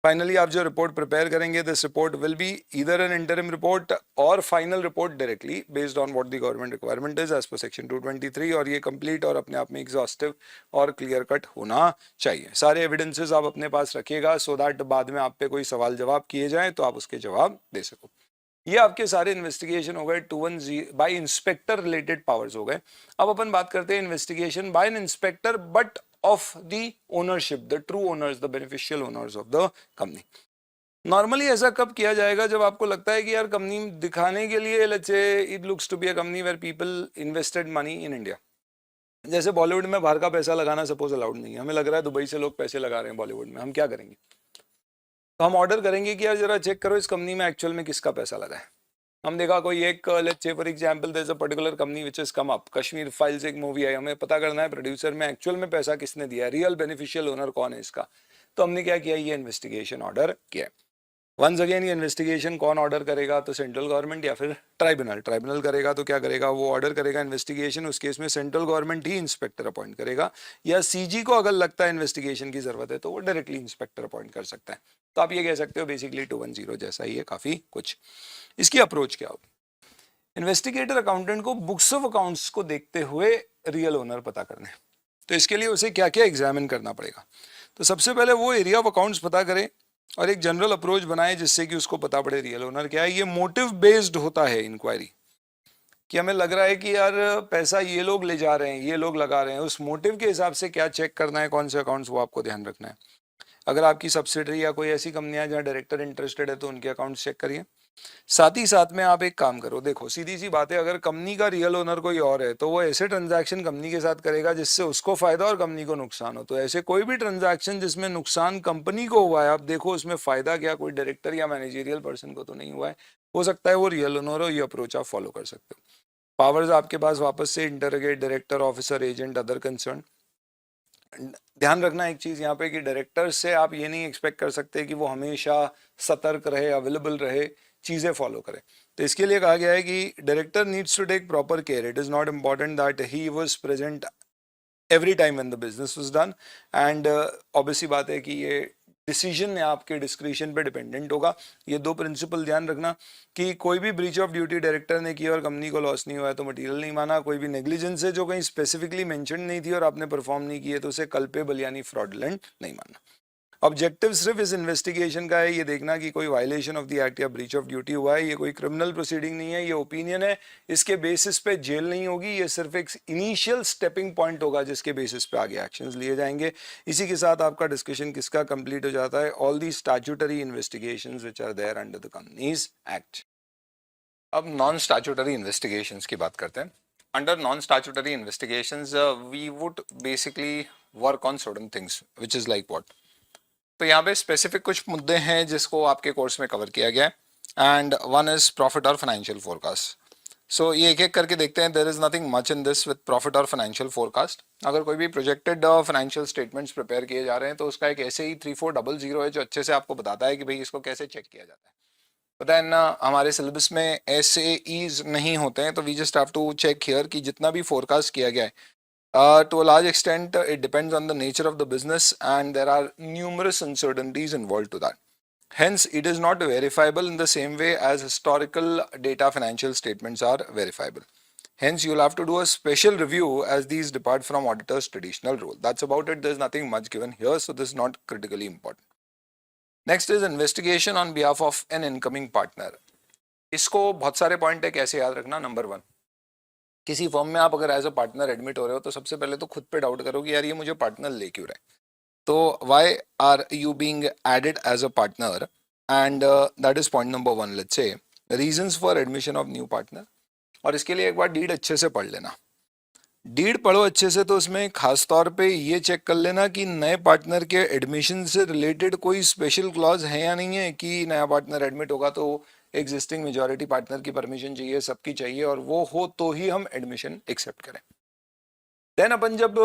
फाइनली आप जो रिपोर्ट प्रिपेयर करेंगे, this report will be either an interim report or final report directly based on what the government requirement is as per section 223, और ये कंप्लीट और अपने आप में एग्जॉस्टिव और क्लियर कट होना चाहिए। सारे एविडेंसेस आप अपने पास रखिएगा सो दैट बाद में आप पे कोई सवाल जवाब किए जाए तो आप उसके जवाब दे सको। ये आपके सारे इन्वेस्टिगेशन हो गए 210 बाय इंस्पेक्टर रिलेटेड पावर्स हो गए। अब अपन बात करते हैं investigation by an inspector but of the ownership, the true owners, the beneficial owners of the company. Normally ऐसा कब किया जाएगा? जब आपको लगता है कि यार कंपनी दिखाने के लिए, let's say it looks to be a company where people invested money in India. जैसे बॉलीवुड में बाहर का पैसा लगाना सपोज अलाउड नहीं है, हमें लग रहा है दुबई से लोग पैसे लगा रहे हैं बॉलीवुड में, हम क्या करेंगे? तो हम ऑर्डर करेंगे कि यार जरा चेक करो इस कंपनी में एक्चुअल में किसका पैसा लगा है। हम देखा कोई एक, let's say for example there is a particular company which has come up, Kashmir files एक मूवी है, हमें पता करना है प्रोड्यूसर में एक्चुअल में पैसा किसने दिया है, रियल बेनिफिशियल ओनर कौन है इसका। तो हमने क्या किया? ये इन्वेस्टिगेशन ऑर्डर किया। वंस अगेन ये इन्वेस्टिगेशन कौन ऑर्डर करेगा? तो सेंट्रल गवर्नमेंट या फिर ट्राइब्यूनल। ट्राइब्यूनल करेगा तो क्या करेगा? वो ऑर्डर करेगा इन्वेस्टिगेशन। उस केस में सेंट्रल गवर्नमेंट ही इंस्पेक्टर अपॉइंट करेगा, या सीजी को अगर लगता है इन्वेस्टिगेशन की जरूरत है तो वो डायरेक्टली इंस्पेक्टर अपॉइंट कर सकता है। तो आप ये कह सकते हो बेसिकली 210 जैसा ही है काफी कुछ। इसकी अप्रोच क्या होगी? इन्वेस्टिगेटर अकाउंटेंट को बुक्स ऑफ अकाउंट्स को देखते हुए रियल ओनर पता करने। तो इसके लिए उसे क्या क्या एग्जामिन करना पड़ेगा? तो सबसे पहले वो एरिया ऑफ अकाउंट्स पता करे और एक जनरल अप्रोच बनाए जिससे कि उसको पता पड़े रियल ओनर क्या है। ये मोटिव बेस्ड होता है इंक्वायरी, कि हमें लग रहा है कि यार पैसा ये लोग ले जा रहे हैं, ये लोग लगा रहे हैं, उस मोटिव के हिसाब से क्या चेक करना है, कौन से अकाउंट्स, वो आपको ध्यान रखना है। अगर आपकी सब्सिडरी या कोई ऐसी कंपनियां जहां डायरेक्टर इंटरेस्टेड है तो उनके अकाउंट्स चेक करिए। साथ ही साथ में आप एक काम करो, देखो सीधी सी बात है, अगर कंपनी का रियल ओनर कोई और है तो वो ऐसे ट्रांजैक्शन कंपनी के साथ करेगा जिससे उसको फायदा और कंपनी को नुकसान हो। तो ऐसे कोई भी ट्रांजैक्शन जिसमें नुकसान कंपनी को हुआ है, आप देखो उसमें फायदा क्या, कोई डायरेक्टर या मैनेजरियल पर्सन को तो नहीं हुआ है, हो सकता है वो रियल ओनर हो। ये अप्रोच आप फॉलो कर सकते हो। पावर्स आपके पास वापस से interrogate director, officer, agent, other concern. ध्यान रखना एक चीज यहाँ पे कि डायरेक्टर से आप ये नहीं एक्सपेक्ट कर सकते कि वो हमेशा सतर्क रहे, अवेलेबल रहे, चीजें फॉलो करे। तो इसके लिए कहा गया है कि director needs to take proper care. It is not important that he was present every time when the business was done, and obviously बात है कि ये डिसीजन आपके डिस्क्रिशन पे डिपेंडेंट होगा। ये 2 प्रिंसिपल ध्यान रखना कि कोई भी ब्रीच ऑफ ड्यूटी डायरेक्टर ने की और कंपनी को लॉस नहीं हुआ है तो मटेरियल नहीं माना। कोई भी नेग्लिजेंस है जो कहीं स्पेसिफिकली मेंशन नहीं थी और आपने परफॉर्म नहीं किए तो उसे कल्पेबल यानी फ्रॉडलेंट नहीं मानना। ऑब्जेक्टिव सिर्फ इस इन्वेस्टिगेशन का है ये देखना कि कोई वायलेशन ऑफ द एक्ट या ब्रीच ऑफ ड्यूटी हुआ है। ये कोई क्रिमिनल प्रोसीडिंग नहीं है, ये ओपिनियन है, इसके बेसिस पे जेल नहीं होगी, ये सिर्फ एक इनिशियल स्टेपिंग पॉइंट होगा जिसके बेसिस पे आगे एक्शंस लिए जाएंगे। इसी के साथ आपका डिस्कशन किसका कंप्लीट हो जाता है? All the statutory investigations which are there under the companies act. अब नॉन स्टैट्यूटरी इन्वेस्टिगेशंस की बात करते हैं। Under non statutory investigations we would basically work on certain things which is like what. तो यहाँ पे स्पेसिफिक कुछ मुद्दे हैं जिसको आपके कोर्स में कवर किया गया है, एंड वन इज प्रॉफिट और फाइनेंशियल फोरकास्ट। सो ये एक एक करके देखते हैं। There is nothing much in this with profit और फाइनेंशियल फोरकास्ट। अगर कोई भी प्रोजेक्टेड फाइनेंशियल स्टेटमेंट्स प्रिपेयर किए जा रहे हैं तो उसका एक ऐसे ही 3400 है जो अच्छे से आपको बताता है कि भाई इसको कैसे चेक किया जाता है। पता है ना, हमारे सिलेबस में SAEs नहीं होते हैं, तो we just have to check here कि जितना भी फोरकास्ट किया गया है, to a large extent, it depends on the nature of the business, and there are numerous uncertainties involved to that. Hence, it is not verifiable in the same way as historical data financial statements are verifiable. Hence, you'll have to do a special review as these depart from auditor's traditional role. That's about it. There's nothing much given here, so this is not critically important. Next is investigation on behalf of an incoming partner. इसको बहुत सारे point है, कैसे याद रखना। Number 1, किसी firm में आप अगर एज अ पार्टनर एडमिट हो रहे हो तो सबसे पहले तो खुद पे डाउट करो कि यार ये मुझे पार्टनर ले क्यों रहा है। तो why are you being added as a partner? And that is point number 1, let's say reasons for admission of new partner. और इसके लिए एक बार डीड अच्छे से पढ़ लेना. डीड पढ़ो अच्छे से तो उसमें खास तौर पे ये चेक कर लेना कि नए पार्टनर के एडमिशन से रिलेटेड कोई स्पेशल क्लॉज है या नहीं है कि नया पार्टनर एडमिट होगा तो एग्जिस्टिंग मेजॉरिटी पार्टनर की परमिशन चाहिए, सबकी चाहिए, और वो हो तो ही हम एडमिशन एक्सेप्ट करें. देन अपन जब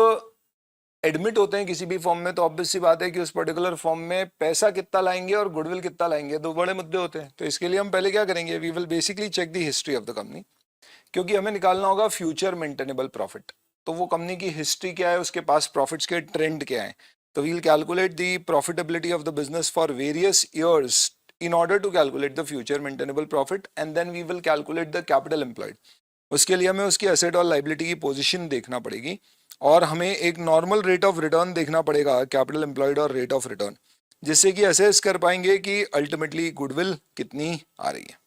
एडमिट होते हैं किसी भी फॉर्म में तो ऑब्वियस सी बात है कि उस पर्टिकुलर फॉर्म में पैसा कितना लाएंगे और गुडविल कितना लाएंगे, दो बड़े मुद्दे होते हैं. तो इसके लिए हम पहले क्या करेंगे, we will basically check the history of the company, क्योंकि हमें निकालना होगा फ्यूचर मेंटेनेबल प्रॉफिट. तो वो कंपनी की हिस्ट्री क्या है, उसके पास प्रॉफिट्स के ट्रेंड क्या है. तो we will calculate the profitability of the business for various years in order to calculate the future maintainable profit, and then we will calculate the capital employed. उसके लिए हमें उसकी एसेट और लाइबिलिटी की पोजीशन देखना पड़ेगी और हमें एक नॉर्मल रेट ऑफ रिटर्न देखना पड़ेगा, कैपिटल एम्प्लॉयड और रेट ऑफ रिटर्न, जिससे कि असेस कर पाएंगे कि अल्टीमेटली गुडविल कितनी आ रही है.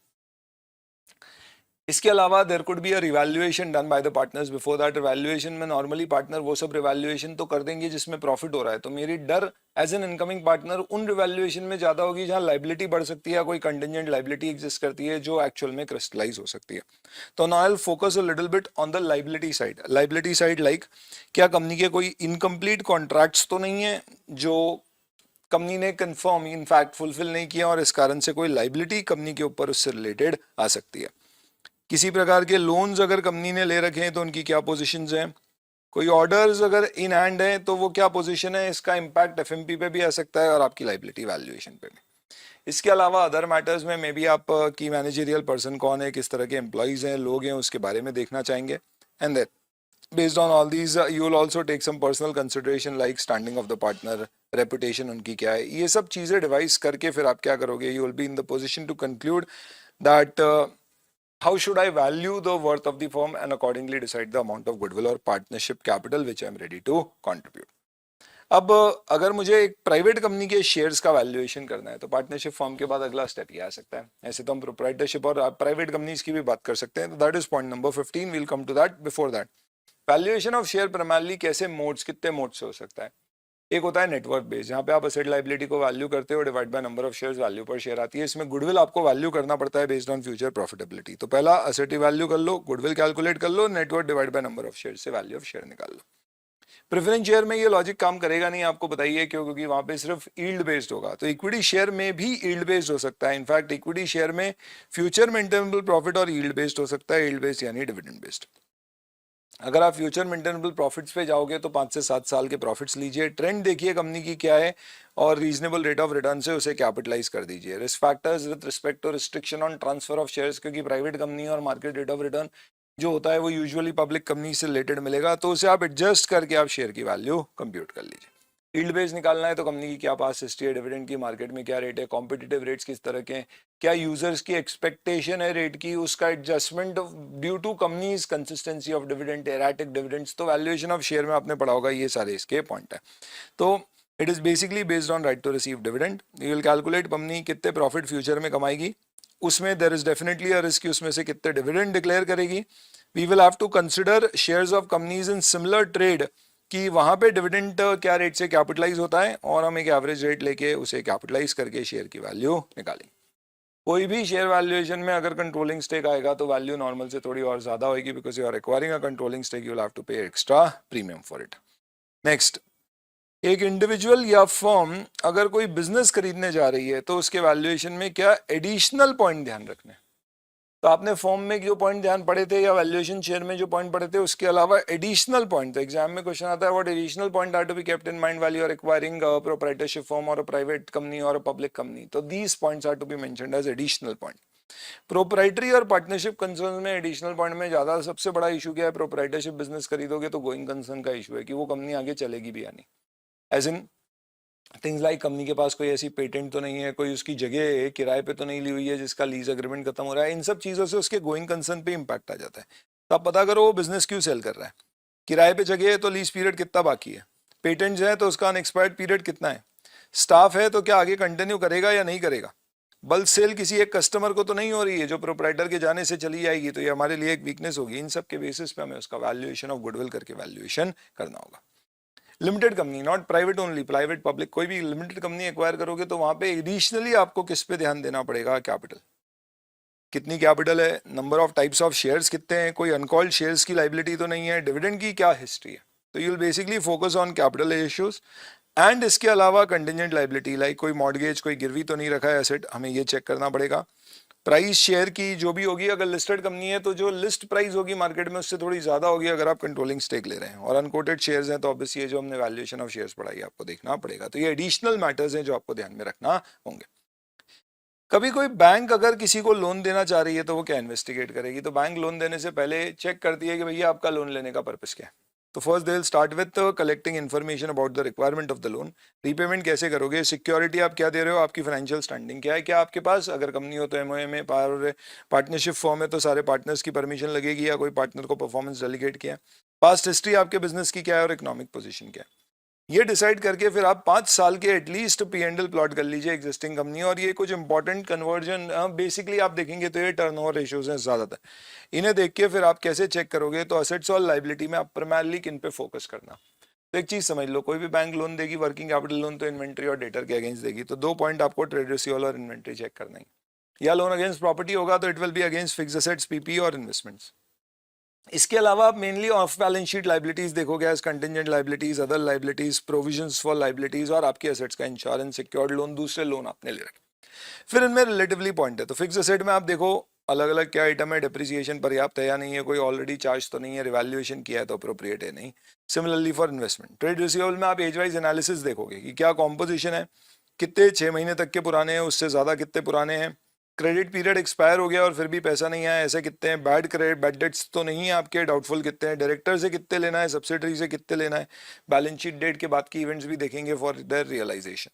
इसके अलावा there could be a revaluation done by the partners before that. Revaluation में नॉर्मली पार्टनर वो सब रिवैल्यूएशन तो कर देंगे जिसमें प्रॉफिट हो रहा है. तो मेरी डर एज एन इनकमिंग पार्टनर उन रिवैल्यूएशन में ज्यादा होगी जहां लाइबिलिटी बढ़ सकती है या कोई कंटिजेंट लाइबिलिटी एग्जिस्ट करती है जो एक्चुअल में क्रिस्टलाइज हो सकती है. तो now I will focus a little bit on the liability side. Liability side like क्या कंपनी के कोई इनकम्प्लीट कॉन्ट्रैक्ट्स तो नहीं है जो कंपनी ने कंफर्म इनफैक्ट फुलफिल नहीं किया और इस कारण से कोई लाइबिलिटी कंपनी के ऊपर उससे रिलेटेड आ सकती है. किसी प्रकार के लोन्स अगर कंपनी ने ले रखे हैं तो उनकी क्या पोजीशंस हैं. कोई ऑर्डर्स अगर इन हैंड है तो वो क्या पोजीशन है, इसका इम्पैक्ट एफएमपी पे भी आ सकता है और आपकी लाइबिलिटी वैल्यूएशन पे भी. इसके अलावा अदर मैटर्स में मे बी आप की मैनेजरियल पर्सन कौन है, किस तरह के एम्प्लॉयज हैं, लोग हैं, उसके बारे में देखना चाहेंगे. And then based on all these you will also take some personal consideration like standing of the partner, reputation उनकी क्या है. ये सब चीजें डिवाइस करके फिर आप क्या करोगे, you will be in the position to conclude that how should I value the worth of the firm and accordingly decide the amount of goodwill or partnership capital which I am ready to contribute. अब अगर मुझे एक private company के shares का valuation करना है तो partnership form के बाद अगला स्टेप ये आ सकता है. ऐसे तो हम प्रोप्राइटरशिप और प्राइवेट कंपनीज की भी बात कर सकते हैं. तो that is point number 15. We'll come to that. Before that valuation of share primarily कैसे मोड्स, कितने मोड्स से हो सकता है. एक होता है नेटवर्क बेस, जहाँ पे आप असेट लाइबिलिटी को वैल्यू करते हो, divide by number of shares, value पर शेयर आती है. इसमें गुडविल आपको वैल्यू करना पड़ता है बेस्ड ऑन फ्यूचर प्रॉफिटेबिलिटी. तो पहला असेट वैल्यू कर लो, गुडविल कैलकुलेट कर लो, network divide by number of share से वैल्यू ऑफ शेयर निकाल लो. प्रेफरेंस शेयर में ये लॉजिक काम करेगा नहीं, आपको बताइए क्यों, क्योंकि वहां पे सिर्फ यील्ड बेस्ड होगा. तो इक्विटी शेयर में भी यील्ड बेस्ड हो सकता है. इनफैक्ट इक्विटी शेयर में फ्यूचर मेंटेनेबल प्रॉफिट और यील्ड बेस्ड हो सकता है. यील्ड बेस्ड यानी डिविडेंड बेस्ड. अगर आप फ्यूचर मेंटेनेबल प्रॉफिट्स पे जाओगे तो 5 से 7 साल के प्रॉफिट्स लीजिए, ट्रेंड देखिए कंपनी की क्या है और रीजनेबल रेट ऑफ रिटर्न से उसे कैपिटलाइज कर दीजिए. Risk factors with respect to restriction on transfer of shares, क्योंकि प्राइवेट कंपनी और मार्केट रेट ऑफ रिटर्न जो होता है वो यूजुअली पब्लिक कंपनी से रिलेटेड मिलेगा, तो उसे आप एडजस्ट करके आप शेयर की वैल्यू कंप्यूट कर लीजिए. यील्ड बेस निकालना है तो कंपनी की क्या पास हिस्ट्री है, डिविडेंड की मार्केट में क्या रेट है, कॉम्पिटिटिव रेट्स किस तरह के हैं, क्या यूजर्स की एक्सपेक्टेशन है रेट की, उसका adjustment due to company's consistency of dividend, erratic dividends. तो वैल्यूएशन ऑफ शेयर में आपने पढ़ा होगा, ये सारे इसके पॉइंट है. तो it is basically based on right to receive dividend. You will calculate company कितने प्रॉफिट फ्यूचर में कमाएगी, उसमें there is definitely a risk उसमें से कितने डिविडेंड डिक्लेयर करेगी. We will have to consider shares of companies in similar trade कि वहां पे डिविडेंड क्या रेट से कैपिटलाइज होता है और हम एक एवरेज रेट लेके उसे कैपिटलाइज करके शेयर की वैल्यू निकालेंगे. कोई भी शेयर वैल्यूएशन में अगर कंट्रोलिंग स्टेक आएगा तो वैल्यू नॉर्मल से थोड़ी और ज्यादा होगी, because you are acquiring a controlling stake, you will have to pay extra premium for it. Next, एक इंडिविजुअल या फर्म अगर कोई बिजनेस खरीदने जा रही है तो उसके वैल्यूएशन में क्या एडिशनल पॉइंट ध्यान रखने. तो आपने फॉर्म में जो पॉइंट ध्यान पढ़े थे या वैल्यूएशन शेयर में जो पॉइंट पढ़े थे उसके अलावा एडिशनल पॉइंट. तो एग्जाम में क्वेश्चन आता है what additional point are to be kept in mind while you are acquiring a proprietorship firm और अ प्राइवेट कंपनी और अ पब्लिक कंपनी. तो these points are to be mentioned as additional point. Proprietary और partnership concern में additional point में ज्यादा सबसे बड़ा issue क्या है, प्रोप्राइटरशिप बिजनेस खरीदोगे तो गोइंग कंसर्न का इशू है कि वो कंपनी आगे चलेगी भी या नहीं. As in things like company के पास कोई ऐसी पेटेंट तो नहीं है, कोई उसकी जगह किराए पे तो नहीं ली हुई है जिसका लीज एग्रीमेंट खत्म हो रहा है. इन सब चीज़ों से उसके गोइंग कंसर्न पे इम्पैक्ट आ जाता है. तो आप पता करो वो बिजनेस क्यों सेल कर रहा है. किराए पे जगह है तो लीज पीरियड कितना बाकी है, पेटेंट्स है तो उसका अनएक्सपायर्ड पीरियड कितना है, स्टाफ है तो क्या आगे कंटिन्यू करेगा या नहीं करेगा, बल्क सेल किसी एक कस्टमर को तो नहीं हो रही है जो प्रोप्राइटर के जाने से चली जाएगी, तो ये हमारे लिए एक वीकनेस होगी. इन सब के बेसिस पे हमें उसका वैल्यूएशन ऑफ गुडविल करके वैल्यूएशन करना होगा. Limited company, not private only, private public, कोई भी लिमिटेड कंपनी एक्वायर करोगे तो वहां पे एडिशनली आपको किस पे ध्यान देना पड़ेगा? कैपिटल, कितनी कैपिटल है, number of types of shares कितने हैं, कोई अनकॉल्ड शेयर्स की लाइबिलिटी तो नहीं है, डिविडेंड की क्या हिस्ट्री है। तो you will basically focus on capital issues and इसके अलावा कंटिजेंट लाइबिलिटी, लाइक कोई मॉर्गेज, कोई गिरवी तो नहीं रखा है एसेट, हमें ये चेक करना पड़ेगा। प्राइस शेयर की जो भी होगी, अगर लिस्टेड कंपनी है तो जो लिस्ट प्राइस होगी मार्केट में उससे थोड़ी ज्यादा होगी अगर आप कंट्रोलिंग स्टेक ले रहे हैं, और अनकोटेड शेयर्स हैं तो ऑब्वियसली ये जो हमने वैल्यूएशन ऑफ शेयर्स पढ़ाई आपको देखना पड़ेगा। तो ये एडिशनल मैटर्स हैं जो आपको ध्यान में रखना होंगे। कभी कोई बैंक अगर किसी को लोन देना चाह रही है तो वो क्या इन्वेस्टिगेट करेगी? तो बैंक लोन देने से पहले चेक करती है कि भैया आपका लोन लेने का पर्पस क्या है। तो first they will start with collecting information about the requirement of the loan, repayment कैसे करोगे, सिक्योरिटी आप क्या दे रहे हो, आपकी फाइनेंशियल स्टैंडिंग क्या है, क्या आपके पास अगर कंपनी हो तो एमओए में, पार्टनरशिप फॉर्म है तो सारे पार्टनर्स की परमिशन लगेगी या कोई पार्टनर को परफॉर्मेंस डेलीगेट किया, पास्ट हिस्ट्री आपके बिजनेस की क्या है और इकोनॉमिक पोजीशन क्या है। ये डिसाइड करके फिर आप 5 साल के एटलीस्ट P&L प्लॉट कर लीजिए एग्जिस्टिंग कंपनी, और ये कुछ इंपॉर्टेंट कन्वर्जन बेसिकली आप देखेंगे तो ये टर्नओवर रेशियोज हैं ज्यादातर, इन्हें देख के फिर आप कैसे चेक करोगे। तो असेट्स और लाइबिलिटी में आप प्राइमरली किन पे फोकस करना। तो एक चीज समझ लो, कोई भी बैंक लोन देगी वर्किंग कैपिटल लोन तो इन्वेंट्री और डेटर के अगेंस्ट देगी, तो 2 पॉइंट आपको ट्रेड रिसीवेबल और इन्वेंट्री चेक करना है। या लोन अगेंस्ट प्रॉपर्टी होगा तो it will be against fixed assets, PP और इन्वेस्टमेंट्स। इसके अलावा आप mainly of balance sheet liabilities देखोगे, as contingent liabilities, other liabilities, provisions for liabilities, और आपके एसेट्स का इंश्योरेंस, सिक्योर्ड लोन, दूसरे लोन आपने ले रखे। फिर इनमें रिलेटिवली पॉइंट है, तो फिक्स असेट में आप देखो अलग अलग क्या आइटम है, डिप्रिसिएशन पर्याप्त है या नहीं है, कोई ऑलरेडी चार्ज तो नहीं है, रिवैल्यूएशन किया है तो अप्रोप्रिएट है नहीं। Similarly for investment, trade receivable में आप एज वाइज एनालिसिस देखोगे कि क्या कॉम्पोजिशन है, कितने 6 महीने तक के पुराने हैं, उससे ज्यादा कितने पुराने हैं, क्रेडिट पीरियड एक्सपायर हो गया और फिर भी पैसा नहीं आया ऐसे कितने हैं, बैड क्रेडिट, बैड डेट्स तो नहीं है आपके, डाउटफुल कितने हैं, डायरेक्टर से कितने लेना है, सब्सिडरी से कितने लेना है, बैलेंस शीट डेट के बाद की इवेंट्स भी देखेंगे फॉर देयर रियलाइजेशन।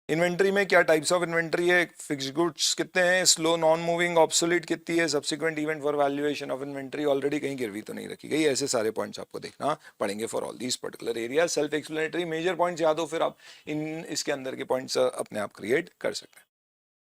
इन्वेंट्री में क्या टाइप्स ऑफ इन्वेंट्री है, फिक्स्ड गुड्स कितने हैं, स्लो नॉन मूविंग ऑब्सोलीट कितनी है, subsequent event for valuation of inventory, already कहीं गिरवी तो नहीं रखी गई, ऐसे सारे पॉइंट्स आपको देखना पड़ेंगे for all these particular area. Self explanatory, major points याद हो फिर आप इन इसके अंदर के पॉइंट्स अपने आप क्रिएट कर सकते हैं।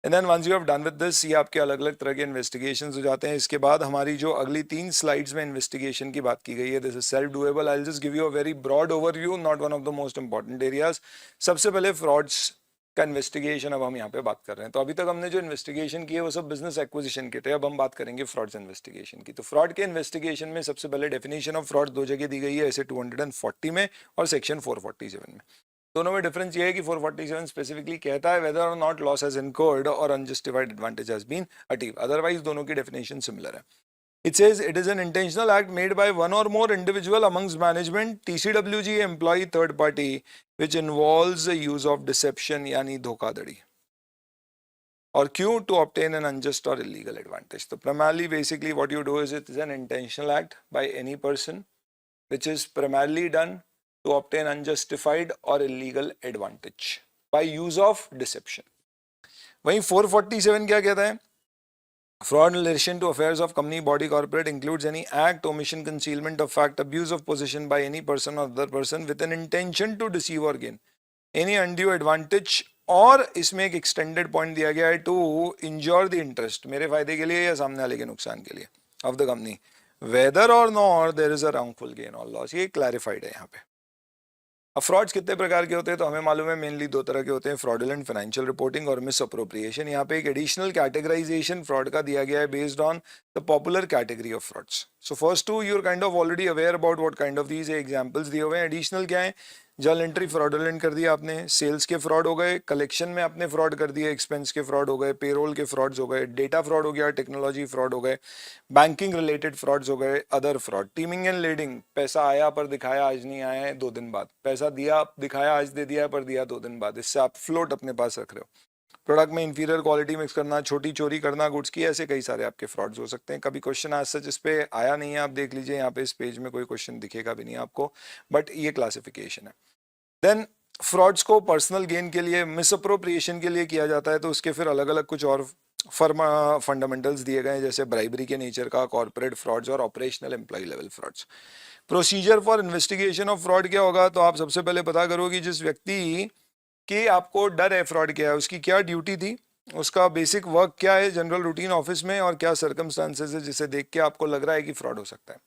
And then once you have done with this, ये आपके अलग अलग तरह के इन्वेस्टिगेशंस हो जाते हैं। इसके बाद हमारी जो अगली 3 स्लाइड्स में इन्वेस्टिगेशन की बात की गई है, this is self doable. I will just give you a very broad overview, not one of the most important areas. सबसे पहले फ्रॉड्स का इन्वेस्टिगेशन अब हम यहाँ पे बात कर रहे हैं। तो अभी तक हमने जो इन्वेस्टिगेशन की है वो सब बिजनेस एक्विजिशन के थे, अब हम बात करेंगे फ्रॉड्स इन्वेस्टिगेशन की। तो फ्रॉड के इन्वेस्टिगेशन में सबसे पहले डेफिनेशन ऑफ फ्रॉड 2 जगह दी गई है, ऐसे 240 में और सेक्शन 447 में। दोनों में डिफरेंस ये है कि 447 स्पेसिफिकली कहता है whether or not loss has incurred or unjustified advantage has been achieved, otherwise दोनों की डेफिनेशन सिमिलर है। It says it is an intentional act made by one or more individual amongst management, TCWG, employee, third party, which involves the use of deception यानी धोखाधड़ी। और क्यों? To obtain an unjust or illegal advantage। तो primarily basically what you do is it is an intentional act by any person which is primarily done to obtain unjustified or illegal advantage by use of deception। वहीं 447 क्या कहता है? Fraud in relation to affairs of company, body, corporate includes any act, omission, concealment of fact, abuse of position by any person or other person with an intention to deceive or gain any undue advantage, और इसमें एक extended point दिया गया है to injure the interest, मेरे फायदे के लिए या सामने वाले के नुकसान के लिए, of the company, whether or not there is a wrongful gain or loss. ये क्लैरिफाइड है यहाँ पे। अब फ्रॉड्स कितने प्रकार के होते हैं तो हमें मालूम है मेनली 2 तरह के होते हैं, फ्रॉडुलेंट फाइनेंशियल रिपोर्टिंग और मिस अप्रोप्रिएशन। यहाँ पे एक एडिशनल कैटेगराइजेशन फ्रॉड का दिया गया है based on the popular category of frauds. So first 2 you are kind of already aware about what kind of these examples दिए हुए हैं। एडिशनल क्या है? जर्नल एंट्री फ्रॉडुलेंट कर दिया आपने, सेल्स के फ्रॉड हो गए, कलेक्शन में आपने फ्रॉड कर दिए, एक्सपेंस के फ्रॉड हो गए, पेरोल के फ्रॉड्स हो गए, डेटा फ्रॉड हो गया, टेक्नोलॉजी फ्रॉड हो गए, बैंकिंग रिलेटेड फ्रॉड्स हो गए, other fraud, teeming and leading, पैसा आया पर दिखाया आज नहीं आया है 2 दिन बाद, पैसा दिया दिखाया आज दे दिया पर दिया 2 दिन बाद, इससे आप फ्लोट अपने पास रख रहे हो। प्रोडक्ट में इंफीरियर क्वालिटी मिक्स करना, छोटी चोरी करना गुड्स की, ऐसे कई सारे आपके फ्रॉड्स हो सकते हैं। कभी क्वेश्चन आज सच इस पे आया नहीं है, आप देख लीजिए यहाँ पे इस पेज में कोई क्वेश्चन दिखेगा भी नहीं आपको, बट ये क्लासिफिकेशन है। देन फ्रॉड्स को पर्सनल गेन के लिए, मिस अप्रोप्रिएशन के लिए किया जाता है, तो उसके फिर अलग अलग कुछ और फंडामेंटल्स दिए गए हैं, जैसे ब्राइबरी के नेचर का, कॉर्पोरेट फ्रॉड्स और operational employee level frauds. Procedure for investigation of fraud क्या होगा? तो आप सबसे पहले पता करो कि जिस व्यक्ति के आपको डर है फ्रॉड क्या है, उसकी क्या ड्यूटी थी, उसका बेसिक वर्क क्या है जनरल रूटीन ऑफिस में, और क्या सर्कमस्टांसेस है जिसे देख के आपको लग रहा है कि फ्रॉड हो सकता है।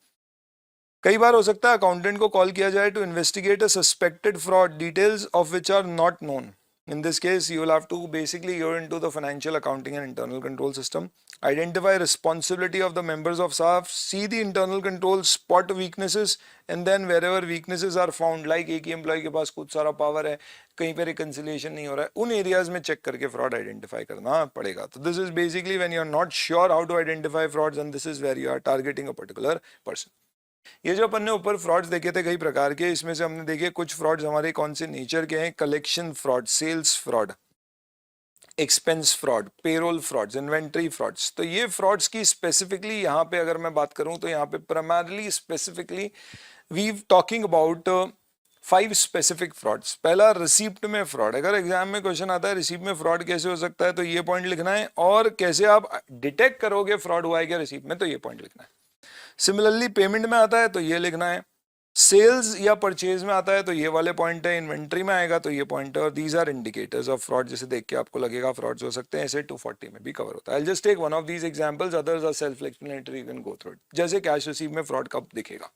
कई बार हो सकता है अकाउंटेंट को कॉल किया जाए to investigate a suspected fraud, details of which are not known. In this case, you will have to basically go into the financial accounting and internal control system, identify responsibility of the members of staff, see the internal control, spot weaknesses, and then wherever weaknesses are found, like एक ही employee के पास कुछ सारा power है, कहीं पे reconciliation नहीं हो रहा है, उन areas में check करके fraud identify करना पड़ेगा. तो this is basically when you are not sure how to identify frauds, and this is where you are targeting a particular person. ये जो अपन ने ऊपर फ्रॉड्स देखे थे कई प्रकार के, इसमें से हमने देखे कुछ फ्रॉड्स हमारे कौन से नेचर के हैं. Collection fraud, sales fraud, expense fraud, payroll frauds, inventory frauds. तो ये फ्रॉड्स की स्पेसिफिकली यहाँ पे अगर मैं बात करूँ तो यहाँ पे primarily specifically we talking about 5 specific frauds. पहला रिसीप्ट में फ्रॉड. अगर एग्जाम में क्वेश्चन आता है रिसीप्ट में फ्रॉड कैसे हो सकता है, तो ये पॉइंट लिखना है, और कैसे आप डिटेक्ट करोगे फ्रॉड हुआ है क्या रिसीप्ट में, तो ये पॉइंट लिखना है. सिमिलरली पेमेंट में आता है तो ये लिखना है, सेल्स या परचेज में आता है तो ये वाले पॉइंट है, इन्वेंट्री में आएगा तो ये पॉइंट है, और these are indicators of fraud. जैसे देख के आपको लगेगा फ्रॉड्स हो सकते हैं, ऐसे 240 में भी कवर होता है. I just take one of these examples, others are self explanatory, you can go through it. जैसे कैश रिसीव में फ्रॉड कब दिखेगा,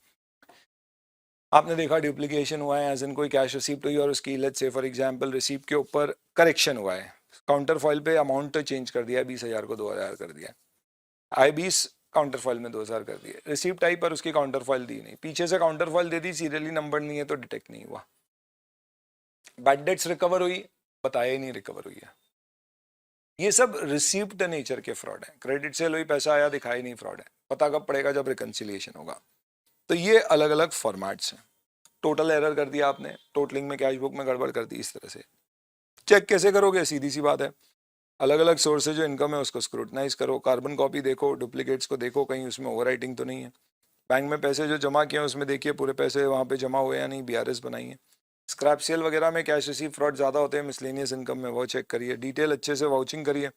आपने देखा डुप्लीकेशन हुआ है, एज इन कोई कैश रिसीप्ट हुई और उसकी let's say for example receipt के ऊपर करेक्शन हुआ है, काउंटर फॉइल पे अमाउंट चेंज कर दिया, 20,000 को 2,000 कर दिया, I20 काउंटर फॉइल में 2,000 कर दिए, रिसीप्ट आई पर उसकी काउंटर फॉइल दी नहीं, पीछे से काउंटर फॉइल दे दी, सीरियली नंबर नहीं है तो डिटेक्ट नहीं हुआ. बैड डेट्स रिकवर हुई, बताया ही नहीं रिकवर हुई है. ये सब रिसीप्ट नेचर के फ्रॉड है. क्रेडिट सेल हुई, पैसा आया, दिखाई नहीं, फ्रॉड है. पता कब पड़ेगा, जब रिकंसिलिएशन होगा. तो ये अलग अलग फॉर्मेट्स हैं. टोटल एरर कर दिया आपने, टोटलिंग में कैश बुक में गड़बड़ कर दी, इस तरह से चेक कैसे करोगे, सीधी सी बात है, अलग अलग सोर्स से जो इनकम है उसको स्क्रूटनाइज करो, कार्बन कॉपी देखो, डुप्लीकेट्स को देखो, कहीं उसमें ओवरराइटिंग तो नहीं है. बैंक में पैसे जो जमा किए हैं उसमें देखिए पूरे पैसे वहाँ पे जमा हुए या नहीं, BRS बनाइए. स्क्रैप सेल वगैरह में कैश रिसीव फ्रॉड ज़्यादा होते हैं, मिसलेनियस इनकम में वो चेक करिए, डिटेल अच्छे से वाउचिंग करिए,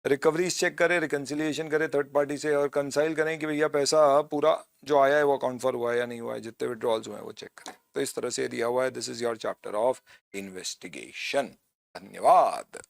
रिकवरीज चेक करें, रिकन्सिलिएशन करें थर्ड पार्टी से, और कंसाइल करें कि भैया पैसा पूरा जो आया है वो अकाउंट फॉर हुआ है या नहीं हुआ है, जितने विड्रॉल्स हुए हैं वो चेक करें. तो इस तरह से दिया हुआ है. This is your chapter of investigation. धन्यवाद.